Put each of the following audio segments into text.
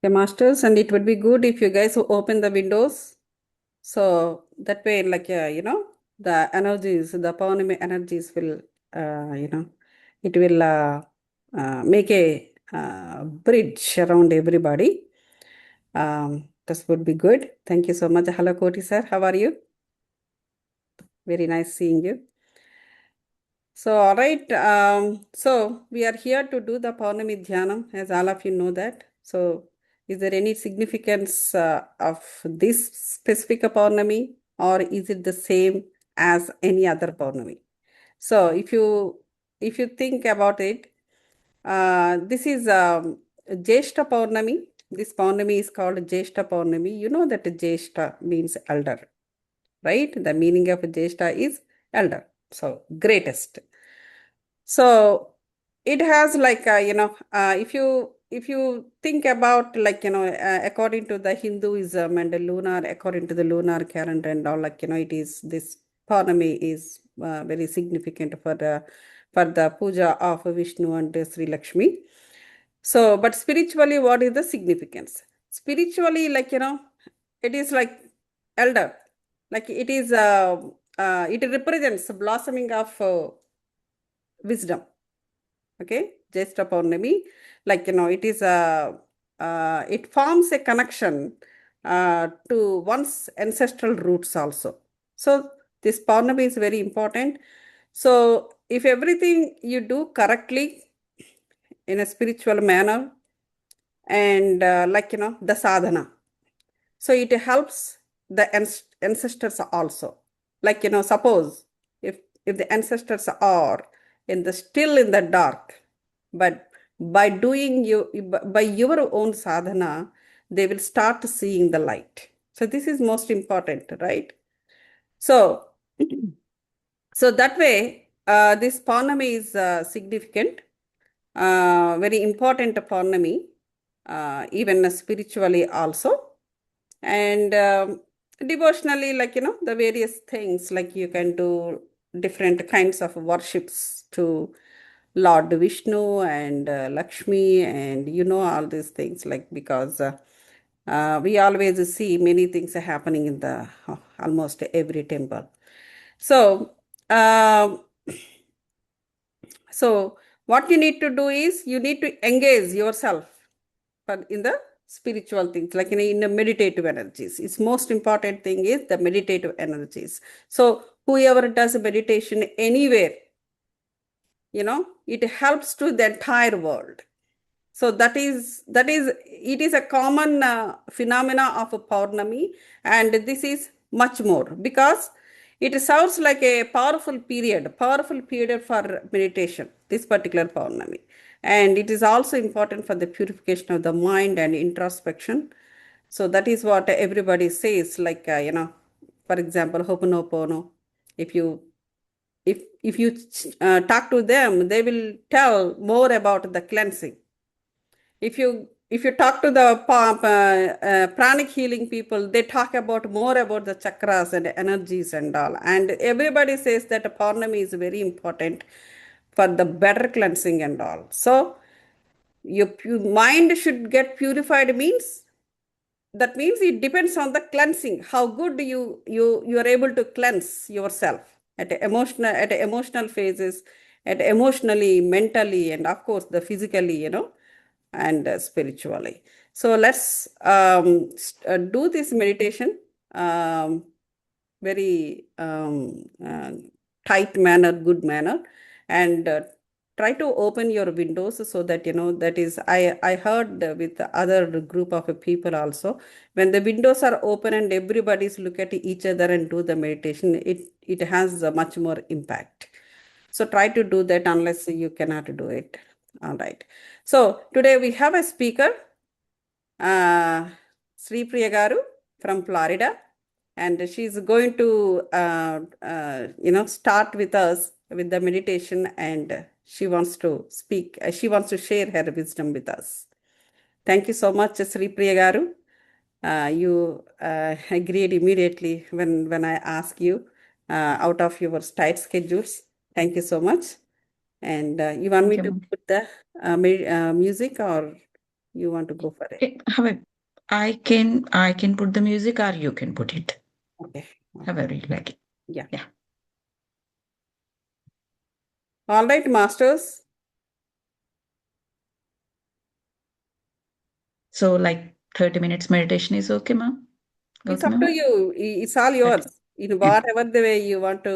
Okay, masters, and it would be good if you guys open the windows. So that way, the energies, the Pournami energies will, it will make a bridge around everybody. This would be good. Thank you so much. Hello, Koti sir. How are you? Very nice seeing you. So, all right. So we are here to do the Pournami Dhyanam, as all of you know that. So, is there any significance of this specific Pournami, or is it the same as any other Pournami? So, if you think about it, this is Jeshta Pournami. This Pournami is called Jeshta Pournami. You know that Jeshta means elder, right? The meaning of Jeshta is elder. So, greatest. So it has if you think about according to the Hinduism and the lunar, according to the lunar calendar and all, it is this Purnami is very significant for the puja of Vishnu and Sri Lakshmi. So, but spiritually, what is the significance? Spiritually, it is like elder, like it represents the blossoming of wisdom. Okay, Jesta Purnami, it forms a connection to one's ancestral roots also. So this Purnami is very important. So if everything you do correctly in a spiritual manner, and the sadhana, so it helps the ancestors also. Suppose if the ancestors are still in the dark, but by your own sadhana, they will start seeing the light. So this is most important, right? So so that way, this Pournami is significant, very important Pournami, even spiritually also. And devotionally, the various things, like you can do different kinds of worships to Lord Vishnu and Lakshmi, and all these things, because we always see many things are happening in the almost every temple. So so what you need to do is you need to engage yourself in the spiritual things, like in the meditative energies. Its most important thing is the meditative energies. So whoever does meditation anywhere, it helps to the entire world. So that is it is a common phenomena of a Paurnami, and this is much more because it sounds like a powerful period for meditation, this particular Paurnami. And it is also important for the purification of the mind and introspection. So that is what everybody says, for example, Hoponopono. If you if you talk to them, they will tell more about the cleansing. If you talk to the pranic healing people, they talk about more about the chakras and energies and all. And everybody says that Paurnami is very important for the better cleansing and all. So your mind should get purified means, that means it depends on the cleansing, how good you are able to cleanse yourself at emotional phases, at emotionally, mentally, and of course the physically, and spiritually. So let's do this meditation um, very tight manner, good manner, and try to open your windows so that that is I heard with the other group of people also, when the windows are open and everybody's look at each other and do the meditation, it has a much more impact. So try to do that unless you cannot do it. All right. So today we have a speaker, Sri Priya Garu from Florida, and she's going to start with us with the meditation, and she wants to speak. She wants to share her wisdom with us. Thank you so much, Sri Priya Garu. You agreed immediately when I asked you out of your tight schedules. Thank you so much. And you want Thank me you, to ma'am. put the music, or you want to go for it? However, I can put the music or you can put it. Okay. However you like it. Yeah. Yeah. All right, masters. So like 30 minutes meditation is okay, ma'am? It's up Gautami, to ma'am? you. It's all 30. yours. In Yeah. whatever the way you want to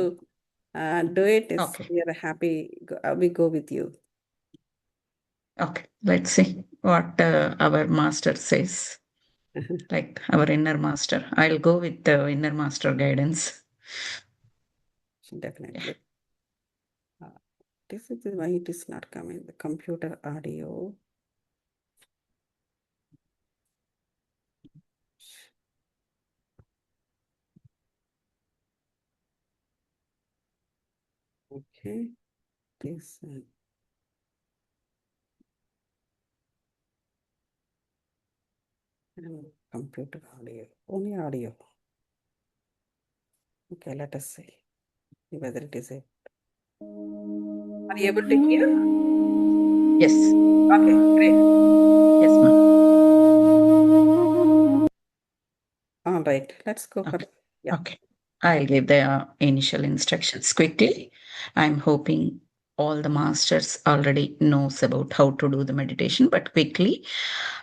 do it, is Okay. we are happy. We go with you. Okay. Let's see what our master says. Like our inner master. I'll go with the inner master guidance. Yeah. Definitely. Uh, this is why it is not coming. The computer audio. Okay. This computer audio. Only audio. Okay, let us see whether it is a. Are you able to hear? Yes. Okay, great. Yes, ma'am. All right, let's go for Okay. it. Yeah. Okay. I'll give the initial instructions quickly. I'm hoping all the masters already knows about how to do the meditation, but quickly,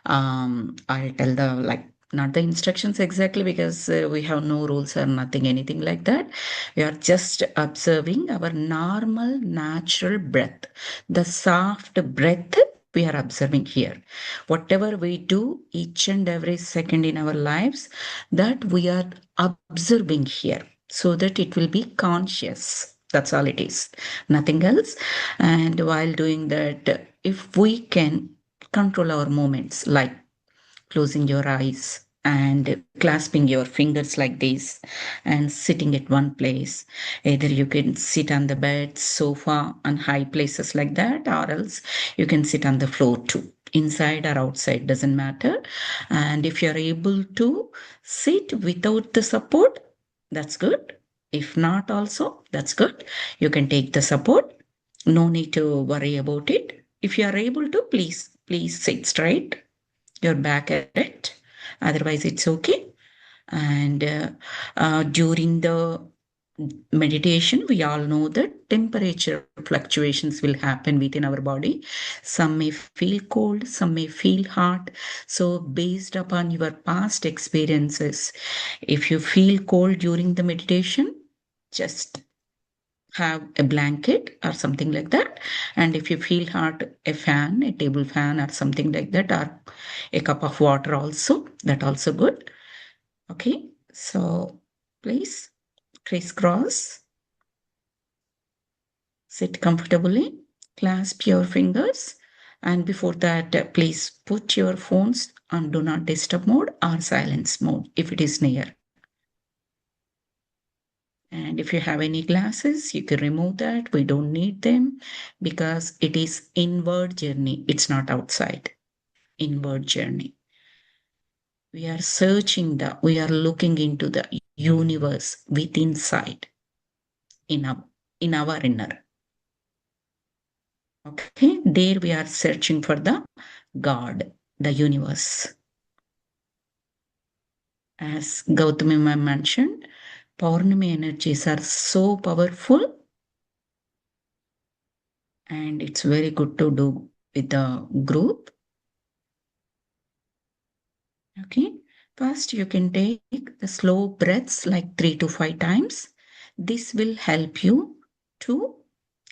I'll tell the like not the instructions exactly because we have no rules or nothing, anything like that. We are just observing our normal, natural breath, the soft breath we are observing here. Whatever we do each and every second in our lives, that we are observing here so that it will be conscious. That's all it is, nothing else. And while doing that, if we can control our movements, like closing your eyes and clasping your fingers like this and sitting at one place. Either you can sit on the bed, sofa, on high places like that, or else you can sit on the floor too. Inside or outside, doesn't matter. And if you're able to sit without the support, that's good. If not, also, that's good. You can take the support. No need to worry about it. If you are able to, please sit straight, your back erect. Otherwise, it's okay. And during the meditation, we all know that temperature fluctuations will happen within our body. Some may feel cold, some may feel hot. So, based upon your past experiences, if you feel cold during the meditation, just have a blanket or something like that. And if you feel hot, a fan, a table fan or something like that, or a cup of water also, that also good. Okay, so please crisscross, sit comfortably, clasp your fingers, and before that, please put your phones on do not disturb mode or silence mode if it is near. And if you have any glasses, you can remove that. We don't need them because it is inward journey. It's not outside. Inward journey. We are searching we are looking into the universe within inside, in our inner. Okay, there we are searching for the God, the universe. As Gautami ma'am mentioned, Pournami energies are so powerful, and it's very good to do with the group. Okay, first you can take the slow breaths like 3 to 5 times. This will help you to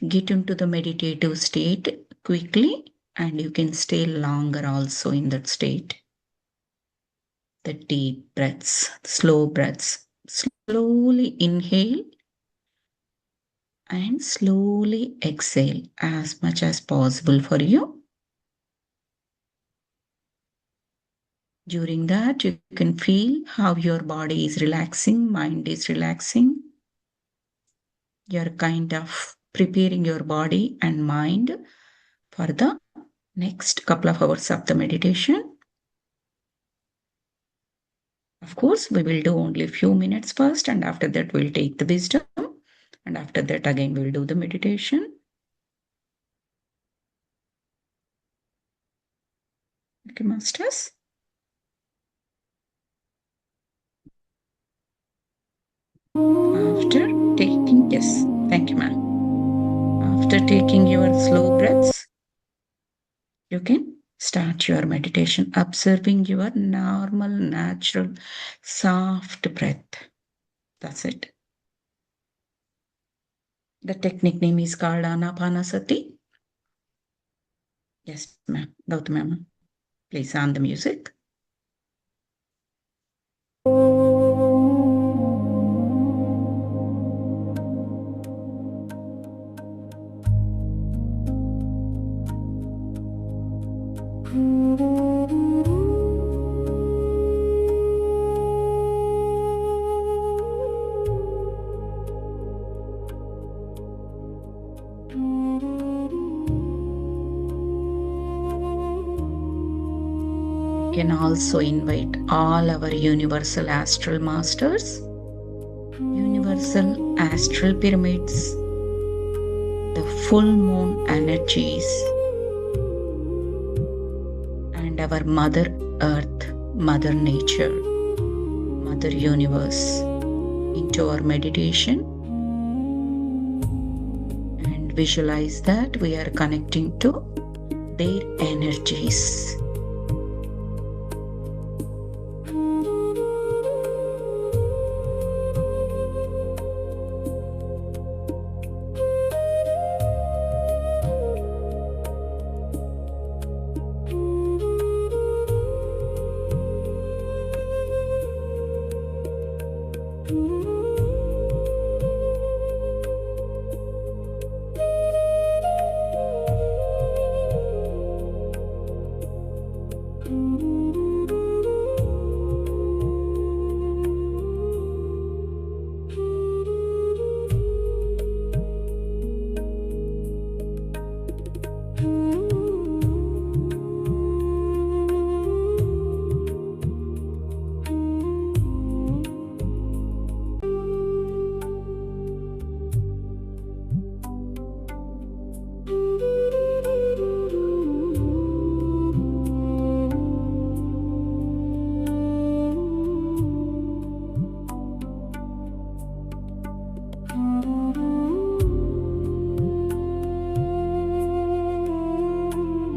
get into the meditative state quickly, and you can stay longer also in that state. The deep breaths, slow breaths. Slowly inhale and slowly exhale as much as possible for you. During that, you can feel how your body is relaxing, mind is relaxing. You're kind of preparing your body and mind for the next couple of hours of the meditation. Of course, we will do only a few minutes first, and after that, we'll take the wisdom. And after that, again, we'll do the meditation. Okay, masters. After taking, yes, thank you, ma'am. After taking your slow breaths, you can start your meditation observing your normal, natural, soft breath. That's it. The technique name is called Anapanasati. Yes, ma'am. Gautam ma'am. Please on the music. We can also invite all our universal astral masters, universal astral pyramids, the full moon energies, and our Mother Earth, Mother Nature, Mother Universe into our meditation, and visualize that we are connecting to their energies.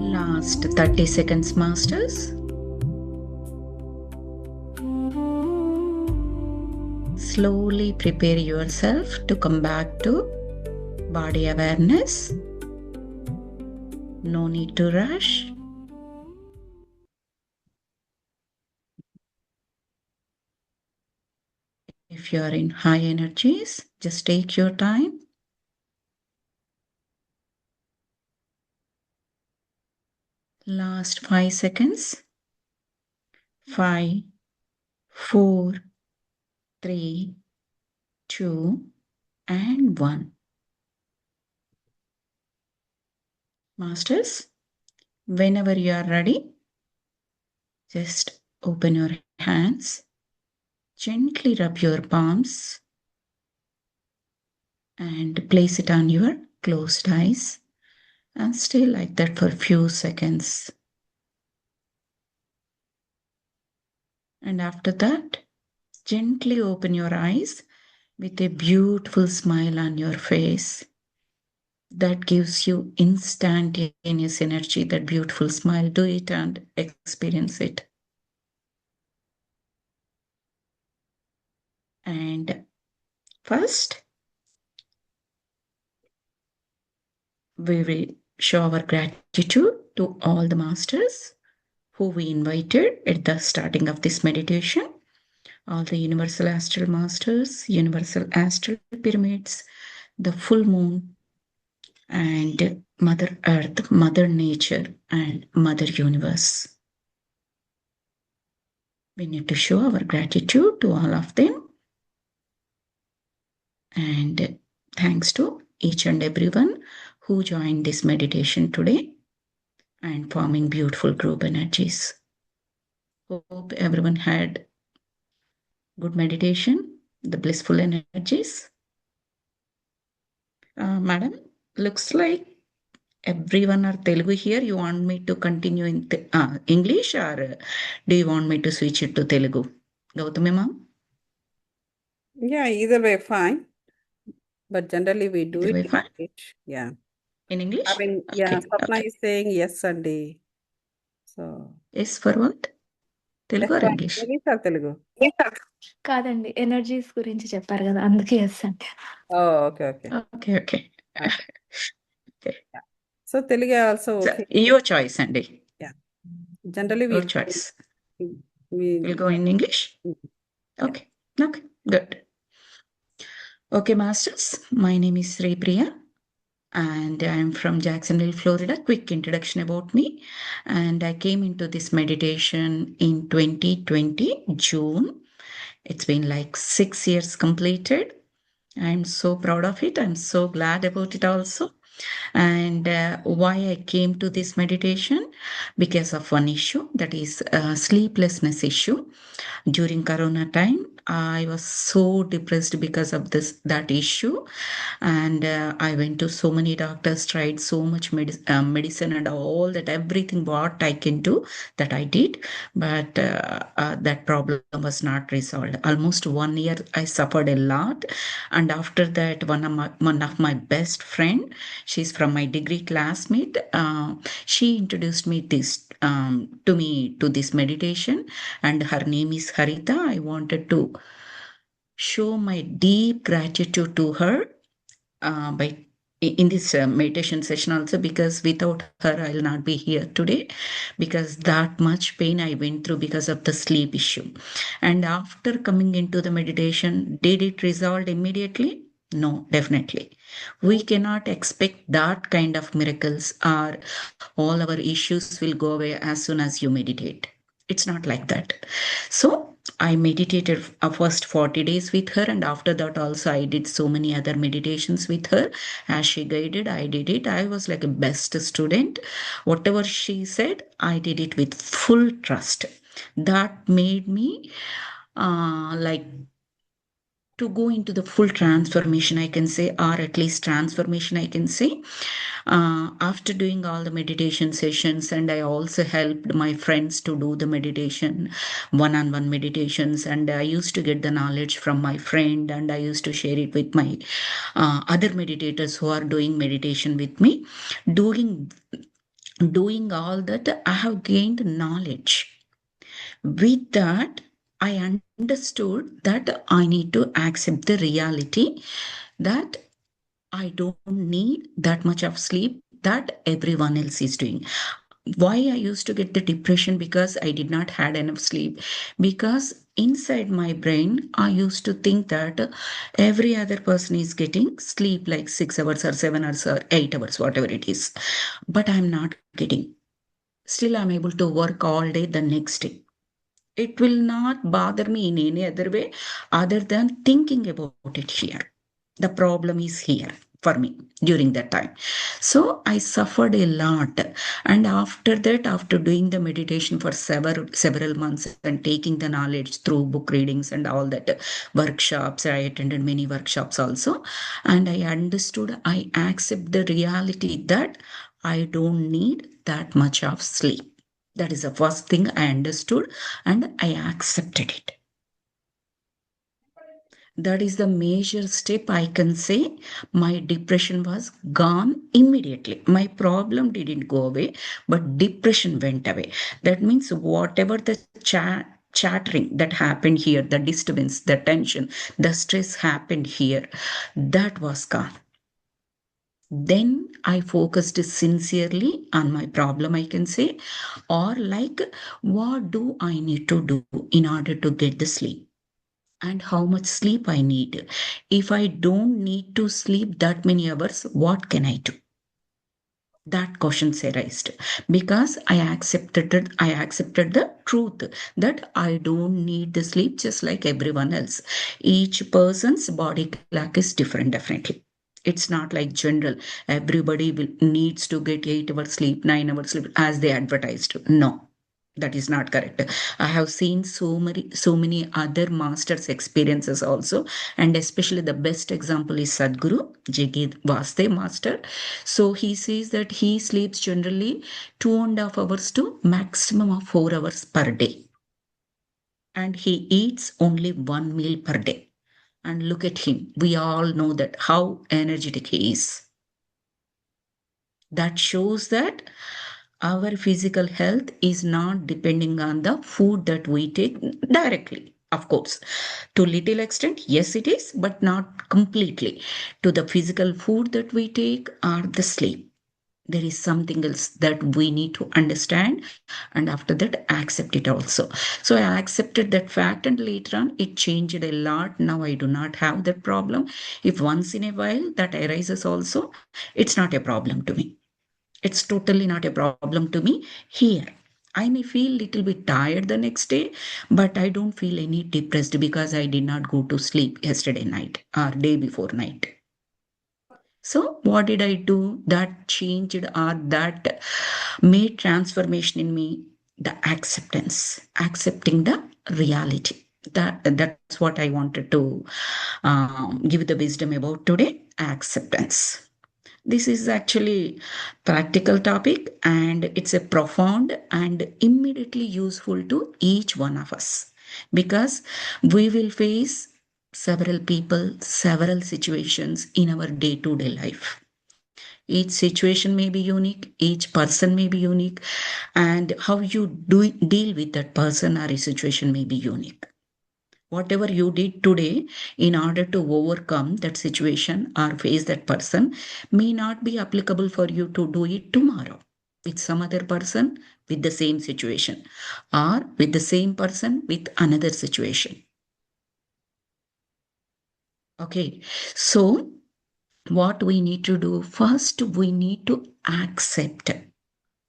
Last 30 seconds, masters. Slowly prepare yourself to come back to body awareness. No need to rush. If you are in high energies, just take your time. Last 5 seconds. 5, 4, 3, 2, and 1. Masters, whenever you are ready, just open your hands, gently rub your palms, and place it on your closed eyes, and stay like that for a few seconds. And after that, gently open your eyes with a beautiful smile on your face. That gives you instantaneous energy, that beautiful smile. Do it and experience it. And first, we will show our gratitude to all the masters who we invited at the starting of this meditation. All the universal astral masters, universal astral pyramids, the full moon, and Mother Earth, Mother Nature, and Mother Universe. We need to show our gratitude to all of them. And thanks to each and everyone who joined this meditation today and forming beautiful group energies. Hope everyone had good meditation, the blissful energies. Madam, looks like everyone are Telugu here. You want me to continue in English, or do you want me to switch it to Telugu? Gautami ma'am? Yeah, either way, fine. But generally, we do Either it way, in fine. English. Yeah. In I English? mean, yeah, Okay, Sapna okay. is saying yes, Andy. So, Yes, for what? yes, Telugu or fine. English? English or Telugu? కాదండి. Energies గురించి చెప్పారు గదా! అందుకే yes అంటే. Oh, okay, okay. Okay, okay. Okay. Okay. Yeah. So, Telugu also So, okay. your choice, Andy. Yeah. Generally, Your choice. we We'll go in English? yeah. Okay, okay, good. Okay, masters, my name is Sri Priya and I'm from Jacksonville, Florida. Quick introduction about me. And I came into this meditation in 2020, June. It's been like 6 years completed. I'm so proud of it. I'm so glad about it also. And why I came to this meditation? Because of one issue, that is sleeplessness issue. During Corona time, I was so depressed because of that issue, and I went to so many doctors, tried so much medicine and all that, everything what I can do that I did, but that problem was not resolved. Almost 1 year I suffered a lot, and after that, one of my best friend, she's from my degree classmate, she introduced me this to me to this meditation, and her name is Harita. I wanted to show my deep gratitude to her by in this meditation session also, because without her I'll not be here today, because that much pain I went through because of the sleep issue. And after coming into the meditation, did it resolve immediately? No, definitely. We cannot expect that kind of miracles, or all our issues will go away as soon as you meditate. It's not like that. So I meditated first 40 days with her, and after that also I did so many other meditations with her. As she guided, I did it. I was like a best student. Whatever she said, I did it with full trust. That made me like to go into the full transformation, I can say, or at least transformation, I can say. After doing all the meditation sessions, and I also helped my friends to do the meditation, one-on-one meditations, and I used to get the knowledge from my friend, and I used to share it with my other meditators who are doing meditation with me. Doing all that, I have gained knowledge. With that, I understood that I need to accept the reality that I don't need that much of sleep that everyone else is doing. Why I used to get the depression? Because I did not had enough sleep. Because inside my brain, I used to think that every other person is getting sleep like 6 hours or 7 hours or 8 hours, whatever it is. But I'm not getting. Still, I'm able to work all day the next day. It will not bother me in any other way other than thinking about it here. The problem is here for me during that time. So I suffered a lot. And after that, after doing the meditation for several months and taking the knowledge through book readings and all that workshops, I attended many workshops also. And I understood, I accept the reality that I don't need that much of sleep. That is the first thing I understood, and I accepted it. That is the major step, I can say. My depression was gone immediately. My problem didn't go away, but depression went away. That means whatever the chattering that happened here, the disturbance, the tension, the stress happened here, that was gone. Then I focused sincerely on my problem, I can say, or like, what do I need to do in order to get the sleep? And how much sleep I need. If I don't need to sleep that many hours, what can I do? That questions arised because I accepted the truth that I don't need the sleep just like everyone else. Each person's body clock is different, definitely. It's not like general. Everybody needs to get 8 hours sleep, 9 hours sleep as they advertised. No. That is not correct. I have seen so many other masters experiences also, and especially the best example is Sadhguru Jigid Vaste master. So he says that he sleeps generally 2.5 hours to maximum of 4 hours per day, and he eats only one meal per day. And look at him. We all know that how energetic he is. That shows that our physical health is not depending on the food that we take directly. Of course, to little extent, yes, it is, but not completely. To the physical food that we take or the sleep, there is something else that we need to understand, and after that accept it also. So I accepted that fact, and later on it changed a lot. Now I do not have that problem. If once in a while that arises also, it's not a problem to me. It's totally not a problem to me here. I may feel little bit tired the next day, but I don't feel any depressed because I did not go to sleep yesterday night or day before night. So what did I do that changed or that made transformation in me? The acceptance, accepting the reality. That's what I wanted to give the wisdom about today. Acceptance. This is actually practical topic, and it's a profound and immediately useful to each one of us, because we will face several people, several situations in our day-to-day life. Each situation may be unique, each person may be unique, and how you deal with that person or a situation may be unique. Whatever you did today in order to overcome that situation or face that person may not be applicable for you to do it tomorrow with some other person with the same situation, or with the same person with another situation. Okay, so what we need to do first, we need to accept.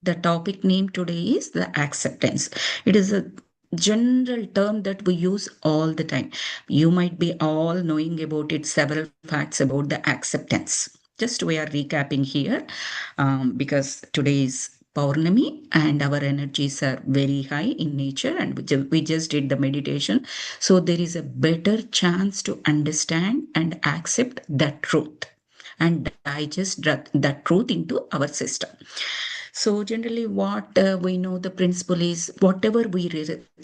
The topic name today is the acceptance. It is a general term that we use all the time. You might be all knowing about it, several facts about the acceptance. Just we are recapping here, because today is Pournami and our energies are very high in nature, and we just did the meditation. So there is a better chance to understand and accept that truth and digest that truth into our system. So generally, what we know the principle is whatever we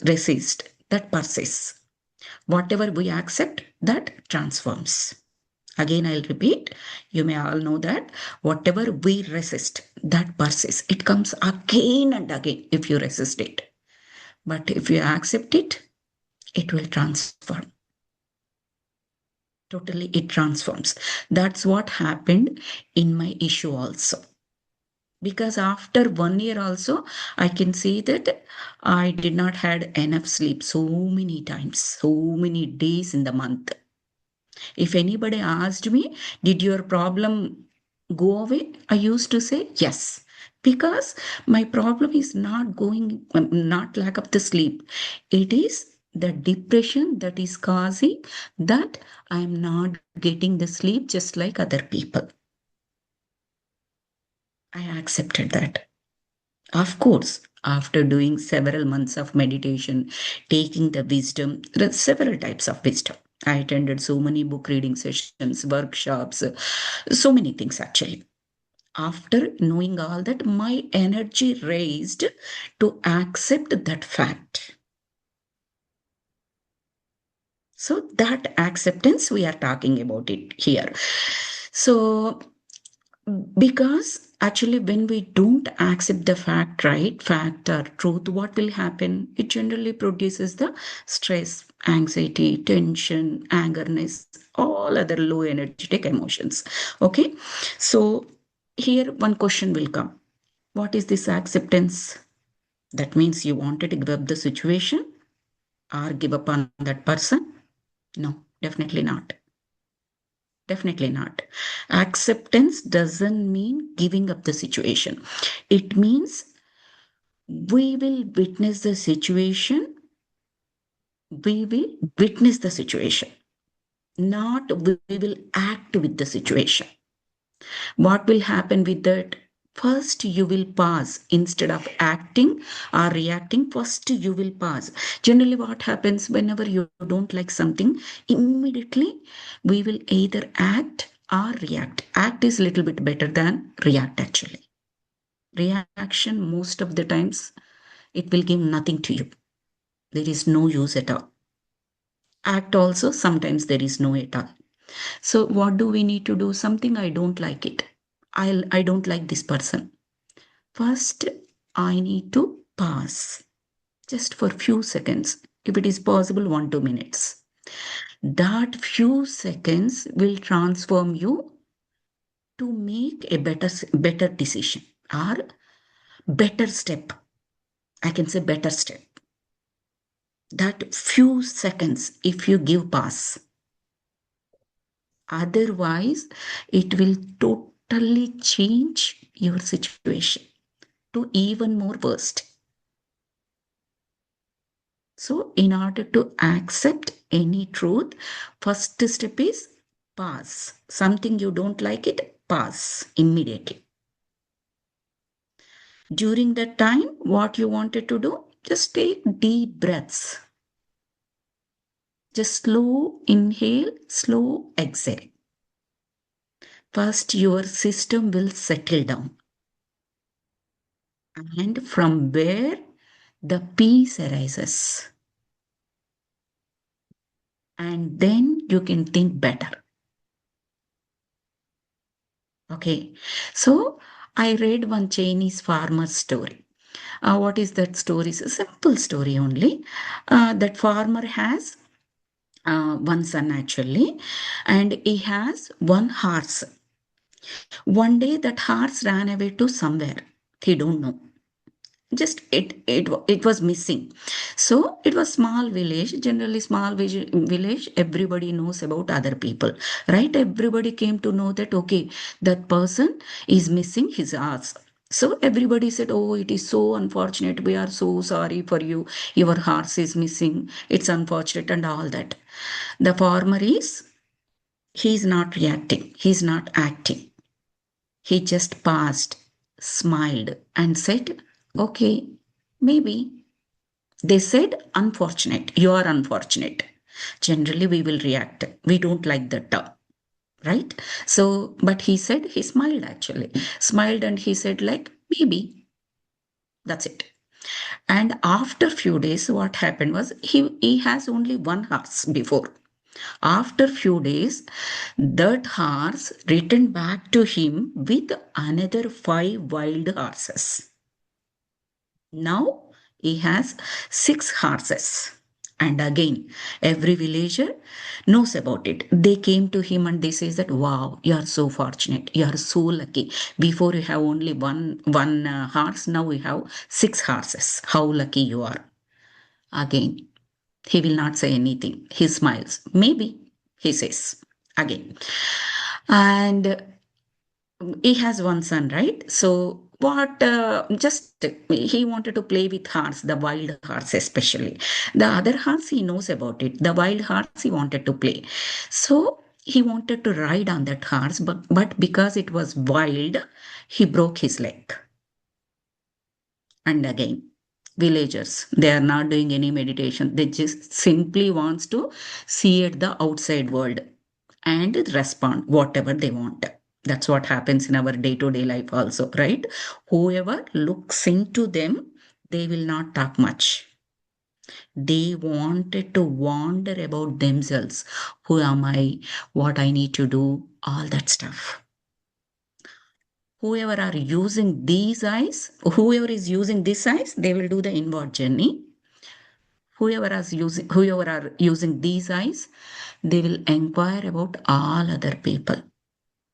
resist, that persists. Whatever we accept, that transforms. Again, I'll repeat. You may all know that whatever we resist, that persists. It comes again and again if you resist it. But if you accept it, it will transform. Totally, it transforms. That's what happened in my issue also. Because after 1 year also, I can see that I did not had enough sleep so many times, so many days in the month. If anybody asked me, did your problem go away? I used to say yes, because my problem is not not lack of the sleep. It is the depression that is causing that I am not getting the sleep just like other people. I accepted that. Of course, after doing several months of meditation, taking the wisdom, there are several types of wisdom. I attended so many book reading sessions, workshops, so many things actually. After knowing all that, my energy raised to accept that fact. So, that acceptance, we are talking about it here. So, because actually, when we don't accept the fact, right, fact or truth, what will happen? It generally produces the stress, anxiety, tension, angerness, all other low energetic emotions. Okay, so here one question will come. What is this acceptance? That means you wanted to give up the situation or give up on that person? No, definitely not. Definitely not. Acceptance doesn't mean giving up the situation. It means we will witness the situation. We will witness the situation, not we will act with the situation. What will happen with that? First, you will pause instead of acting or reacting. First, you will pause. Generally, what happens whenever you don't like something, immediately we will either act or react. Act is a little bit better than react, actually. Reaction, most of the times, it will give nothing to you. There is no use at all. Act also, sometimes there is no at all. So, what do we need to do? Something I don't like it. I don't like this person. First, I need to pause just for few seconds. If it is possible, 1 2 minutes. That few seconds will transform you to make a better decision or better step. I can say better step. That few seconds, if you give pause, otherwise, it will totally change your situation to even more worst. So, in order to accept any truth, first step is pause. Something you don't like it, pause immediately. During that time, what you wanted to do, just take deep breaths. Just slow inhale, slow exhale. First, your system will settle down. And from where the peace arises. And then you can think better. Okay, so I read one Chinese farmer's story. What is that story? It's a simple story only. That farmer has one son actually, and he has one horse. One day that horse ran away to somewhere. He don't know. Just it was missing. So it was small village. Generally, small village. Everybody knows about other people, right? Everybody came to know that okay, that person is missing his horse. So everybody said, "Oh, it is so unfortunate. We are so sorry for you. Your horse is missing. It's unfortunate and all that." The farmer he's not reacting. He's not acting. He just paused, smiled, and said, "Okay, maybe." They said, "Unfortunate. You are unfortunate." Generally, we will react. We don't like that term, right? So, but he said, he smiled actually. Smiled and he said, like, maybe. That's it. And after few days, what happened was he has only one horse before. After few days, that horse returned back to him with another 5 wild horses. Now he has 6 horses. And again, every villager knows about it. They came to him and they say that, "Wow, you are so fortunate. You are so lucky. Before you have only one horse, now we have 6 horses. How lucky you are." Again, he will not say anything. He smiles. Maybe, he says again. And he has one son, right? So what just he wanted to play with horse, the wild horse especially. The other horse he knows about it. The wild horse he wanted to play. So he wanted to ride on that horse, but because it was wild, he broke his leg. And again, villagers, they are not doing any meditation. They just simply wants to see at the outside world and respond whatever they want. That's what happens in our day-to-day life also, right? Whoever looks into them, they will not talk much. They wanted to wander about themselves. Who am I? What I need to do? All that stuff. Whoever are using these eyes, whoever is using these eyes, they will do the inward journey. Whoever are using these eyes, they will inquire about all other people.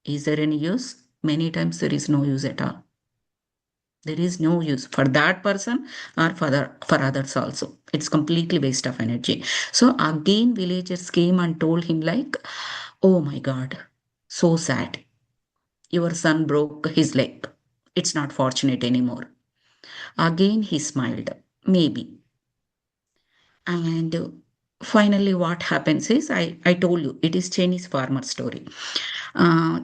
Is there any use? Many times there is no use at all. There is no use for that person or for others also. It's completely waste of energy. So again, villagers came and told him like, "Oh my God, so sad. Your son broke his leg. It's not fortunate anymore." Again, he smiled. Maybe. And finally, what happens is, I told you, it is Chinese farmer story.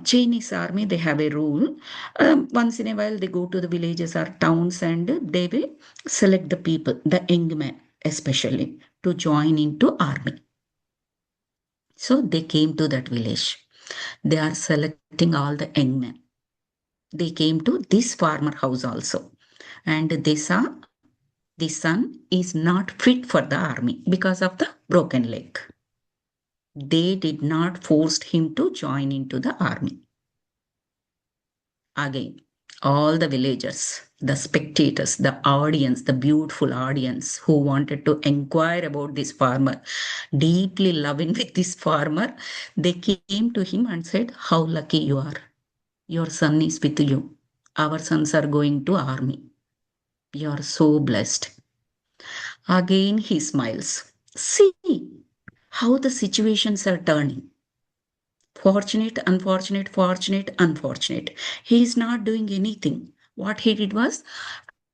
Chinese army, they have a rule. Once in a while, they go to the villages or towns and they will select the people, the young men especially, to join into army. So they came to that village. They are selecting all the young men. They came to this farmer house also. And they saw the son is not fit for the army because of the broken leg. They did not force him to join into the army. Again, all the villagers, the spectators, the audience, the beautiful audience who wanted to inquire about this farmer, deeply loving with this farmer, they came to him and said, "How lucky you are. Your son is with you. Our sons are going to army. You are so blessed." Again, he smiles. See how the situations are turning. Fortunate, unfortunate, fortunate, unfortunate. He is not doing anything. What he did was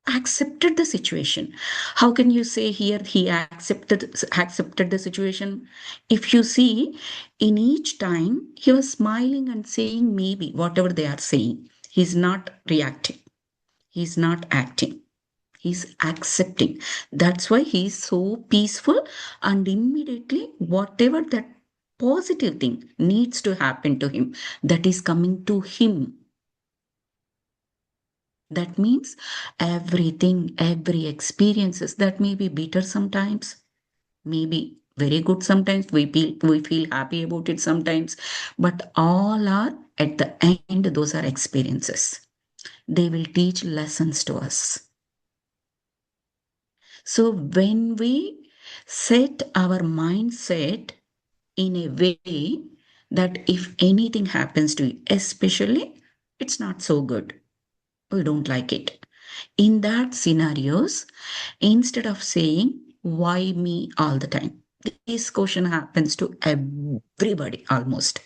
accepted the situation. How can you say here he accepted the situation? If you see, in each time he was smiling and saying maybe whatever they are saying. He's not reacting. He's not acting. He's accepting. That's why he's so peaceful, and immediately whatever that positive thing needs to happen to him, that is coming to him. That means everything, every experiences that may be bitter sometimes, maybe very good sometimes, we feel happy about it sometimes, but all are at the end, those are experiences. They will teach lessons to us. So when we set our mindset in a way that if anything happens to you, especially it's not so good, we don't like it. In that scenarios, instead of saying why me all the time, this question happens to everybody almost.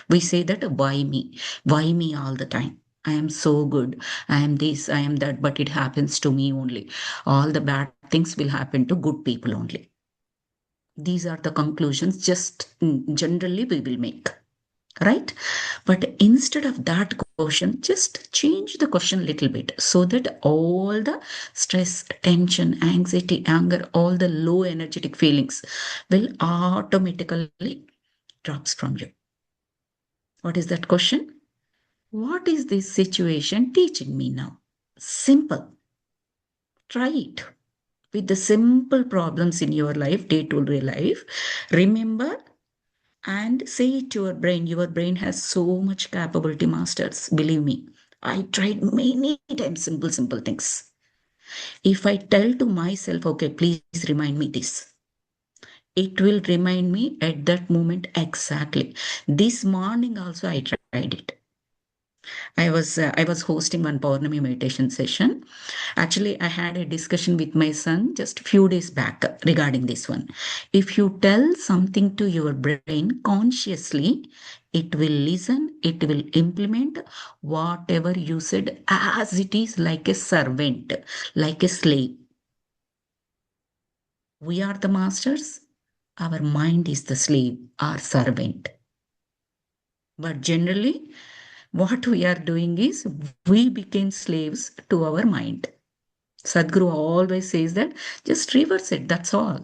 We say that why me all the time. I am so good. I am this, I am that, but it happens to me only. All the bad things will happen to good people only. These are the conclusions just generally we will make, right? But instead of that question, just change the question a little bit so that all the stress, tension, anxiety, anger, all the low energetic feelings will automatically drops from you. What is that question? What is this situation teaching me now? Simple. Try it with the simple problems in your life, day-to-day life. Remember and say it to your brain. Your brain has so much capability, masters. Believe me, I tried many times simple things. If I tell to myself, okay, please remind me this, it will remind me at that moment exactly. This morning also I tried it. I was hosting one Pournami meditation session. Actually, I had a discussion with my son just a few days back regarding this one. If you tell something to your brain consciously, it will listen, it will implement whatever you said as it is, like a servant, like a slave. We are the masters, our mind is the slave, our servant. But generally, what we are doing is we became slaves to our mind. Sadhguru always says that just reverse it, that's all.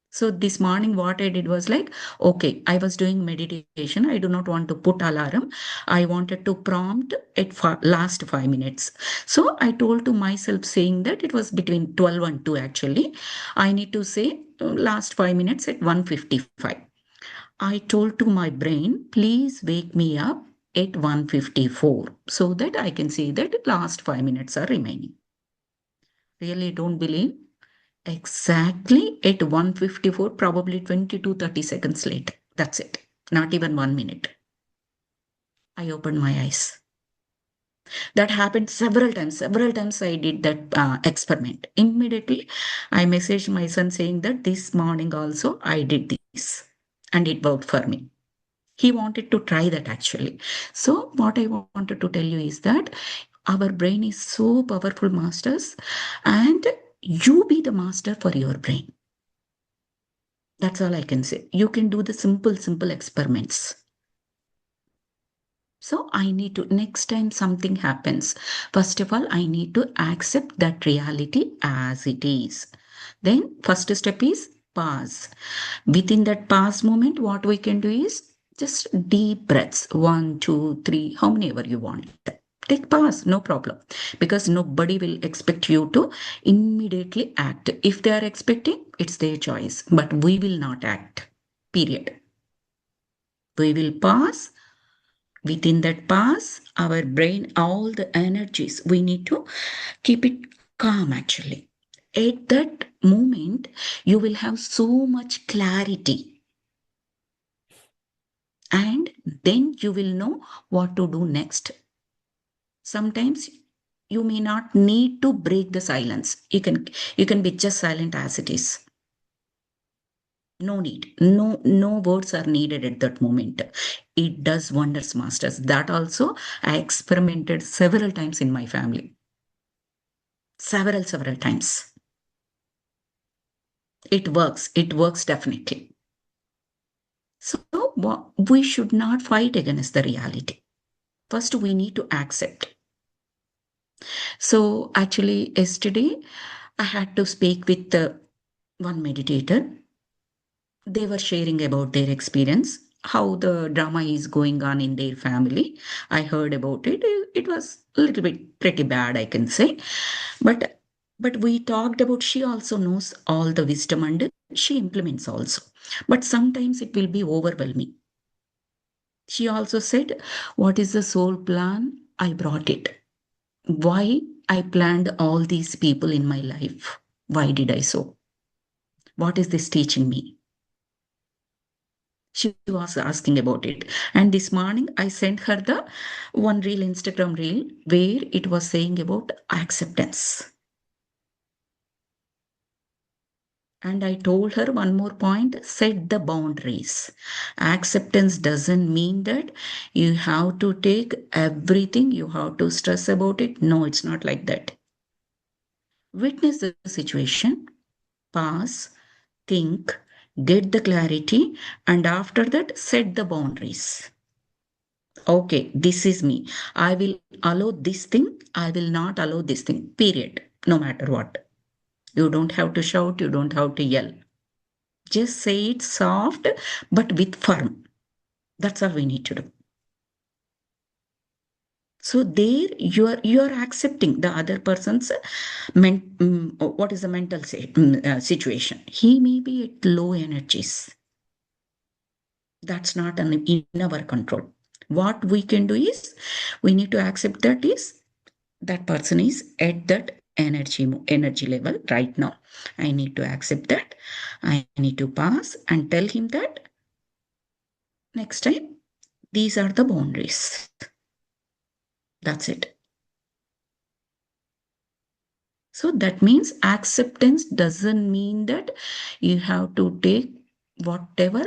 So this morning, what I did was like, okay, I was doing meditation. I do not want to put alarm. I wanted to prompt it for last 5 minutes. So I told to myself saying that it was between 12 and 2 actually. I need to say last 5 minutes at 1:55. I told to my brain, please wake me up at 1:54 so that I can see that last 5 minutes are remaining. Really don't believe? Exactly at 1:54, probably 20 to 30 seconds late. That's it. Not even 1 minute. I opened my eyes. That happened several times. Several times I did that experiment. Immediately, I messaged my son saying that this morning also I did this and it worked for me. He wanted to try that actually. So, what I wanted to tell you is that our brain is so powerful, masters, and you be the master for your brain. That's all I can say. You can do the simple experiments. So I need to, next time something happens, first of all, I need to accept that reality as it is. Then first step is pause. Within that pause moment, what we can do is just deep breaths. 1, 2, 3, how many ever you want. Take pause, no problem. Because nobody will expect you to immediately act. If they are expecting, it's their choice. But we will not act. Period. We will pause. Within that pause, our brain, all the energies, we need to keep it calm actually. At that moment, you will have so much clarity, and then you will know what to do next. Sometimes you may not need to break the silence. You can be just silent as it is. No need. No words are needed at that moment. It does wonders, masters. That also I experimented several times in my family. Several times. It works. It works definitely. So we should not fight against the reality. First, we need to accept. So actually, yesterday I had to speak with one meditator. They were sharing about their experience, how the drama is going on in their family. I heard about it. It was a little bit pretty bad, I can say. But we talked about, she also knows all the wisdom and she implements also. But sometimes it will be overwhelming. She also said, what is the soul plan? I brought it. Why I planned all these people in my life? Why did I so? What is this teaching me? She was asking about it. And this morning I sent her the one reel, Instagram reel, where it was saying about acceptance. And I told her one more point, set the boundaries. Acceptance doesn't mean that you have to take everything, you have to stress about it. No, it's not like that. Witness the situation, pause, think, get the clarity, and after that, set the boundaries. Okay, this is me. I will allow this thing, I will not allow this thing, period. No matter what. You don't have to shout, you don't have to yell. Just say it soft, but with firm. That's all we need to do. So there you are accepting the other person's what is the mental situation. He may be at low energies. That's not in our control. What we can do is we need to accept that is that person is at that energy level right now. I need to accept that. I need to pass and tell him that next time these are the boundaries. That's it. So that means acceptance doesn't mean that you have to take whatever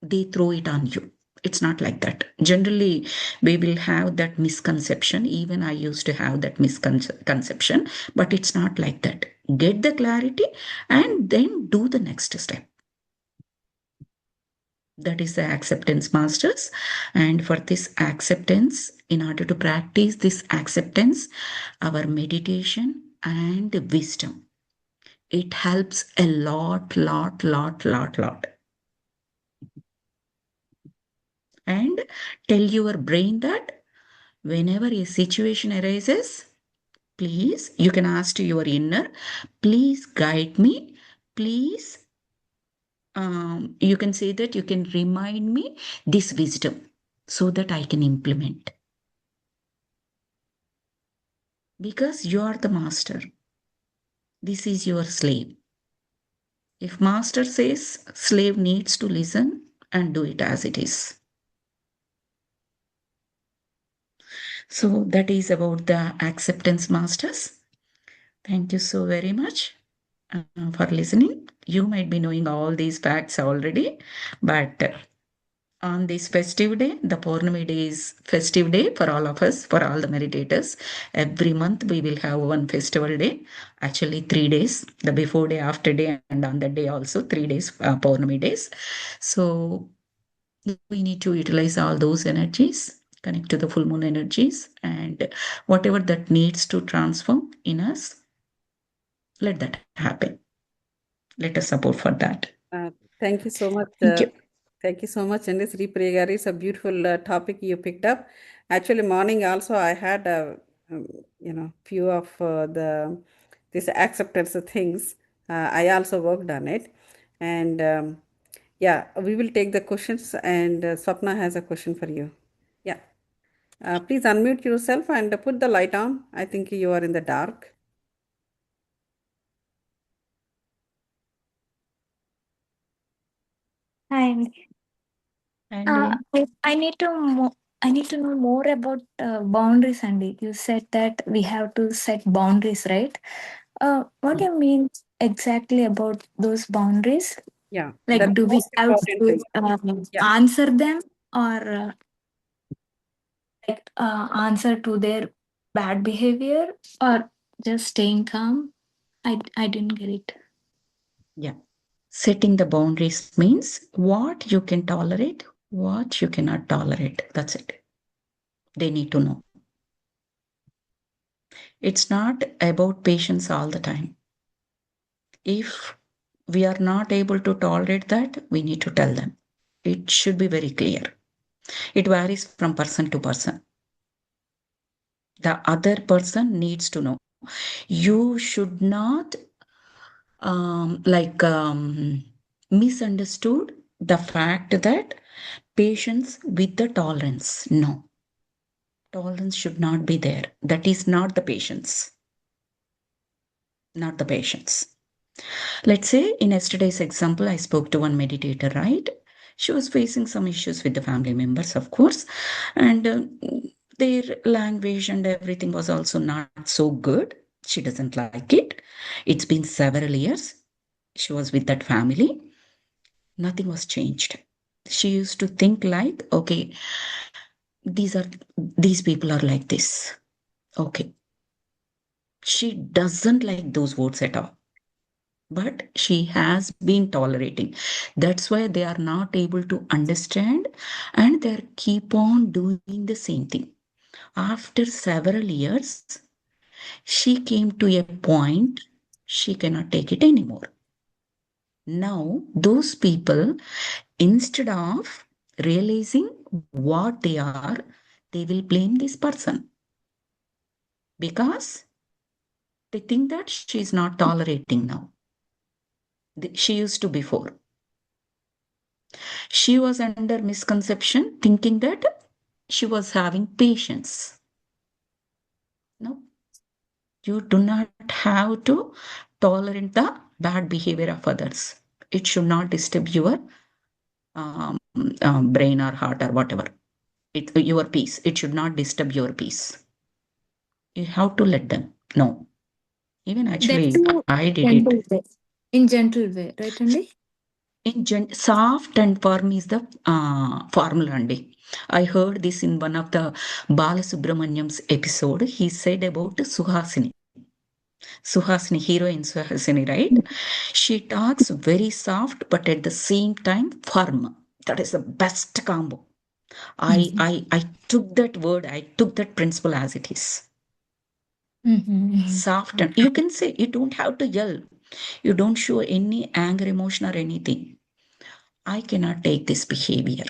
they throw it on you. It's not like that. Generally, we will have that misconception. Even I used to have that misconception, but it's not like that. Get the clarity and then do the next step. That is the acceptance, masters. And for this acceptance, in order to practice this acceptance, our meditation and wisdom, it helps a lot. And tell your brain that whenever a situation arises, please, you can ask to your inner, please guide me, please. You can say that you can remind me this wisdom so that I can implement. Because you are the master. This is your slave. If master says, slave needs to listen and do it as it is. So that is about the acceptance, masters. Thank you so very much for listening. You might be knowing all these facts already, but On this festive day, the Pournami day is festive day for all of us, for all the meditators. Every month we will have one festival day, actually 3 days, the before day, after day, and on that day also 3 days, Pournami days. So we need to utilize all those energies, connect to the full moon energies, and whatever that needs to transform in us, let that happen. Let us support for that. Thank you so much. Thank you. Thank you so much, and this Priya. It's a beautiful topic you picked up. Actually, morning also I had few of the this acceptance things. I also worked on it, and yeah, we will take the questions. And Swapna has a question for you. Yeah, please unmute yourself and put the light on. I think you are in the dark. And And I need to I need to know more about boundaries, Andy. You said that we have to set boundaries, right? What do you mean exactly about those boundaries? Yeah, Like, that's do the we most have important to thing. Yeah. answer them, or answer to their bad behavior, or just staying calm? I didn't get it. yeah. Setting the boundaries means what you can tolerate, what you cannot tolerate. That's it. They need to know. It's not about patience all the time. If we are not able to tolerate that, we need to tell them. It should be very clear. It varies from person to person. The other person needs to know. You should not misunderstood the fact that patience with the tolerance. No, tolerance should not be there. That is not the patience. Not the patience. Let's say in yesterday's example, I spoke to one meditator, right? She was facing some issues with the family members, of course, and their language and everything was also not so good. She doesn't like it. It's been several years. She was with that family. Nothing was changed. She used to think like, okay, these are these people are like this. Okay. She doesn't like those words at all. But she has been tolerating. That's why they are not able to understand and they keep on doing the same thing. After several years, she came to a point she cannot take it anymore. Now, those people, instead of realizing what they are, they will blame this person because they think that she is not tolerating now. She used to before. She was under misconception, thinking that she was having patience. No, you do not have to tolerate the bad behavior of others. It should not disturb your um, brain or heart or whatever. Your peace. It should not disturb your peace. You have to let them know. Even That's actually, a I did gentle it. way. In gentle way, right, Andy? Soft and firm is the formula, Andy. I heard this in one of the Balasubramanyam's episode. He said about Suhasini. Suhasini, heroine Suhasini, right? She talks very soft, but at the same time firm. That is the best combo. I took that word, I took that principle as it is. Soft, and you can say you don't have to yell. You don't show any anger, emotion, or anything. I cannot take this behavior.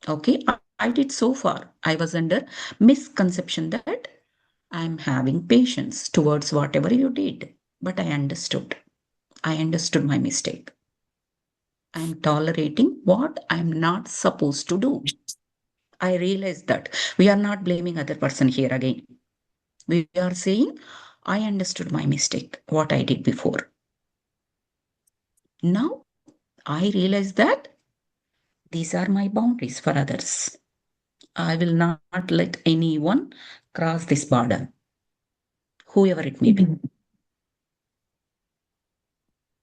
Okay, I did so far. I was under misconception that I'm having patience towards whatever you did. But I understood. I understood my mistake. I'm tolerating what I'm not supposed to do. I realized that we are not blaming other person here again. We are saying, I understood my mistake, what I did before. Now I realize that these are my boundaries for others. I will not let anyone cross this border, whoever it may be.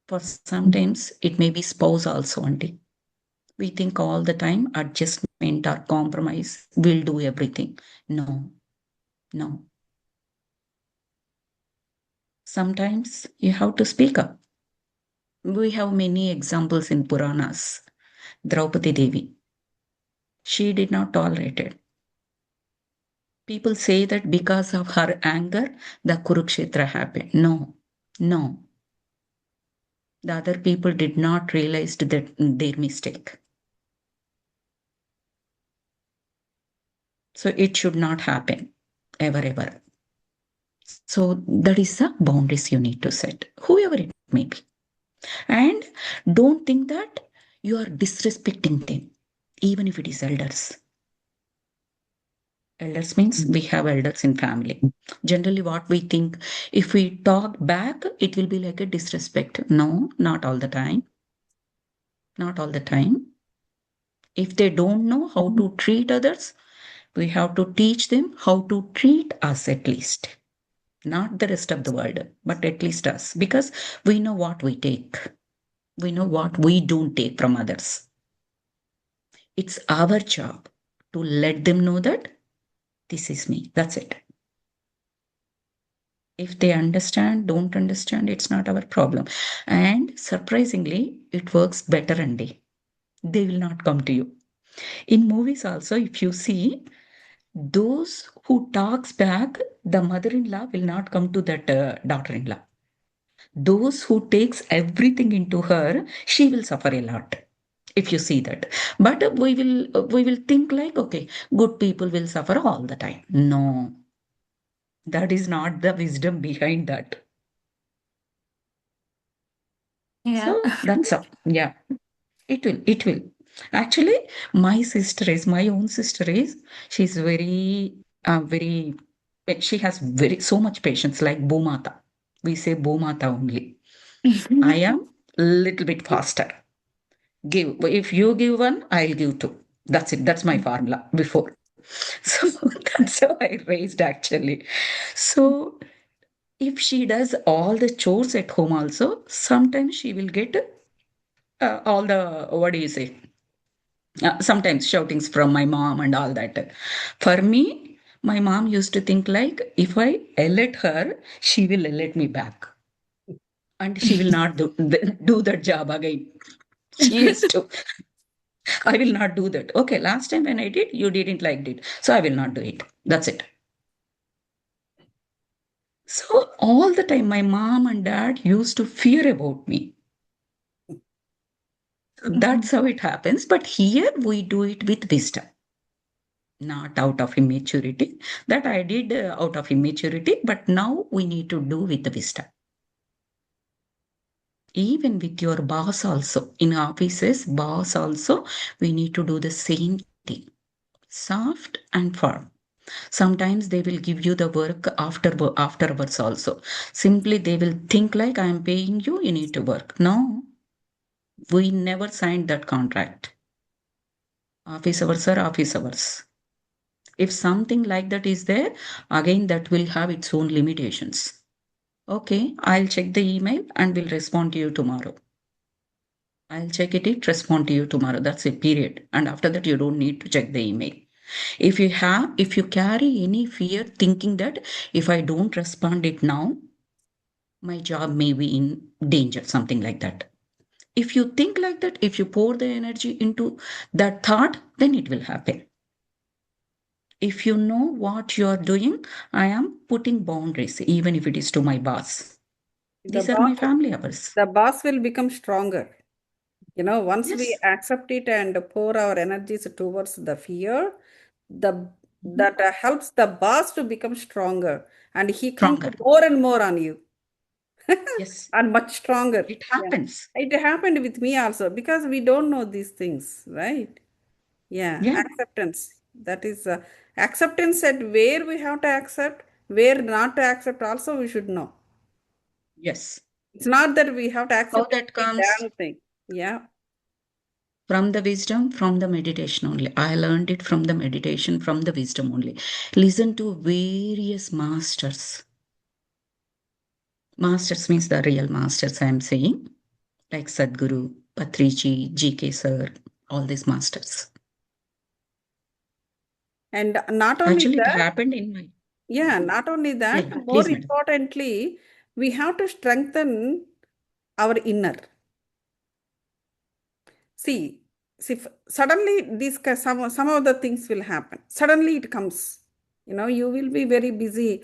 For sometimes it may be spouse also, auntie. We think all the time adjustment or compromise will do everything. No, no. Sometimes you have to speak up. We have many examples in Puranas. Draupadi Devi, she did not tolerate it. People say that because of her anger, the Kurukshetra happened. No, no. The other people did not realize that their mistake. So it should not happen ever, ever. So that is the boundaries you need to set, whoever it may be. And don't think that you are disrespecting them, even if it is elders. Elders means we have elders in family. Generally, what we think, if we talk back, it will be like a disrespect. No, not all the time. Not all the time. If they don't know how to treat others, we have to teach them how to treat us at least. Not the rest of the world, but at least us. Because we know what we take. We know what we don't take from others. It's our job to let them know that this is me. That's it. If they understand, don't understand, it's not our problem. And surprisingly, it works better and they will not come to you. In movies also, if you see, those who talks back, the mother-in-law will not come to that daughter-in-law. Those who takes everything into her, she will suffer a lot. If you see that, but we will think like, okay, good people will suffer all the time. No, that is not the wisdom behind that. Yeah. So that's all. Yeah, it will actually. My own sister is, she's very, she has very so much patience, like Bhumata. We say Bhumata only. I am little bit faster. Give, if you give one, I'll give two. That's it. That's my formula before. So that's how I raised actually. So if she does all the chores at home also, sometimes she will get all the, what do you say? Sometimes shoutings from my mom and all that. For me, my mom used to think like, if I yell at her, she will yell at me back. And she will not do that job again. She used to. I will not do that. Okay, last time when I did, you didn't like it. So I will not do it. That's it. So all the time, my mom and dad used to fear about me. So that's how it happens. But here we do it with wisdom, not out of immaturity. That I did out of immaturity, but now we need to do with the wisdom. Even with your boss also, in offices, boss also, we need to do the same thing. Soft and firm. Sometimes they will give you the work afterwards also. Simply they will think like, I am paying you, you need to work. No, we never signed that contract. Office hours are office hours. If something like that is there, again that will have its own limitations. Okay, I'll check the email and will respond to you tomorrow. I'll check it, respond to you tomorrow. That's it, period. And after that, you don't need to check the email. If you carry any fear thinking that if I don't respond it now, my job may be in danger, something like that. If you think like that, if you pour the energy into that thought, then it will happen. If you know what you are doing, I am putting boundaries, even if it is to my boss. The These are my boss, family hours. the boss will become stronger. Once we Yes. accept it and pour our energies towards the fear, the Mhm. that helps the boss to become stronger, and he comes Stronger. more and more on you. Yes. And much stronger. It Yeah. happens. It happened with me also because we don't know these things, right? Yeah, Yeah. acceptance. That is acceptance at where we have to accept, where not to accept, also we should know. Yes. It's not that we have to How accept that every comes? damn thing. Yeah. From the wisdom, from the meditation only. I learned it from the meditation, from the wisdom only. Listen to various masters. Masters means the real masters, I am saying, like Sadhguru, Patriji, GK Sir. all these masters. And not only Actually, it that, happened in my. not only Yeah, that, more please, madam. importantly, we have to strengthen our inner. See, suddenly some of the things will happen. Suddenly it comes. You will be very busy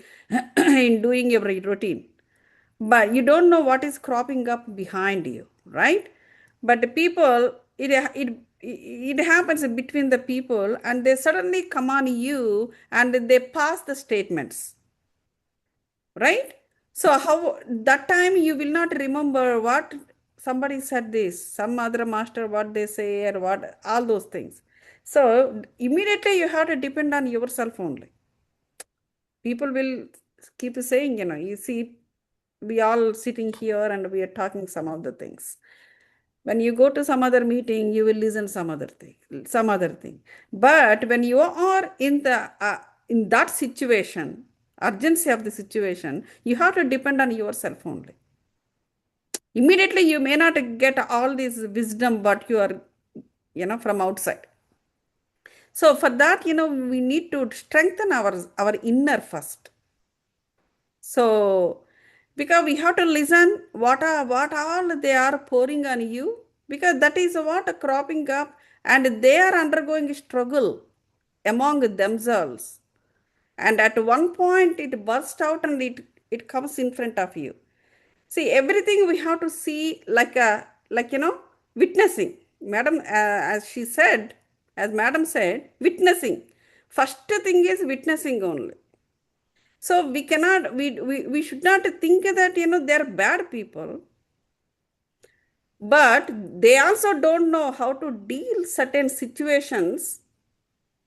in doing your routine, but you don't know what is cropping up behind you, right? But the people, it happens between the people, and they suddenly come on you and they pass the statements, right? So how that time you will not remember what somebody said, this some other master what they say, or what, all those things. So immediately you have to depend on yourself only. People will keep saying, you see, we all sitting here and we are talking some of the things. When you go to some other meeting, you will listen some other thing. But when you are in that situation, urgency of the situation, you have to depend on yourself only. Immediately, you may not get all this wisdom, but you are, from outside. So for that, we need to strengthen our inner first. So because we have to listen what all they are pouring on you, because that is what cropping up, and they are undergoing struggle among themselves, and at one point it bursts out and it comes in front of you. See, everything we have to see like witnessing. Madam, as madam said, witnessing. First thing is witnessing only. So we should not think that, they're bad people, but they also don't know how to deal certain situations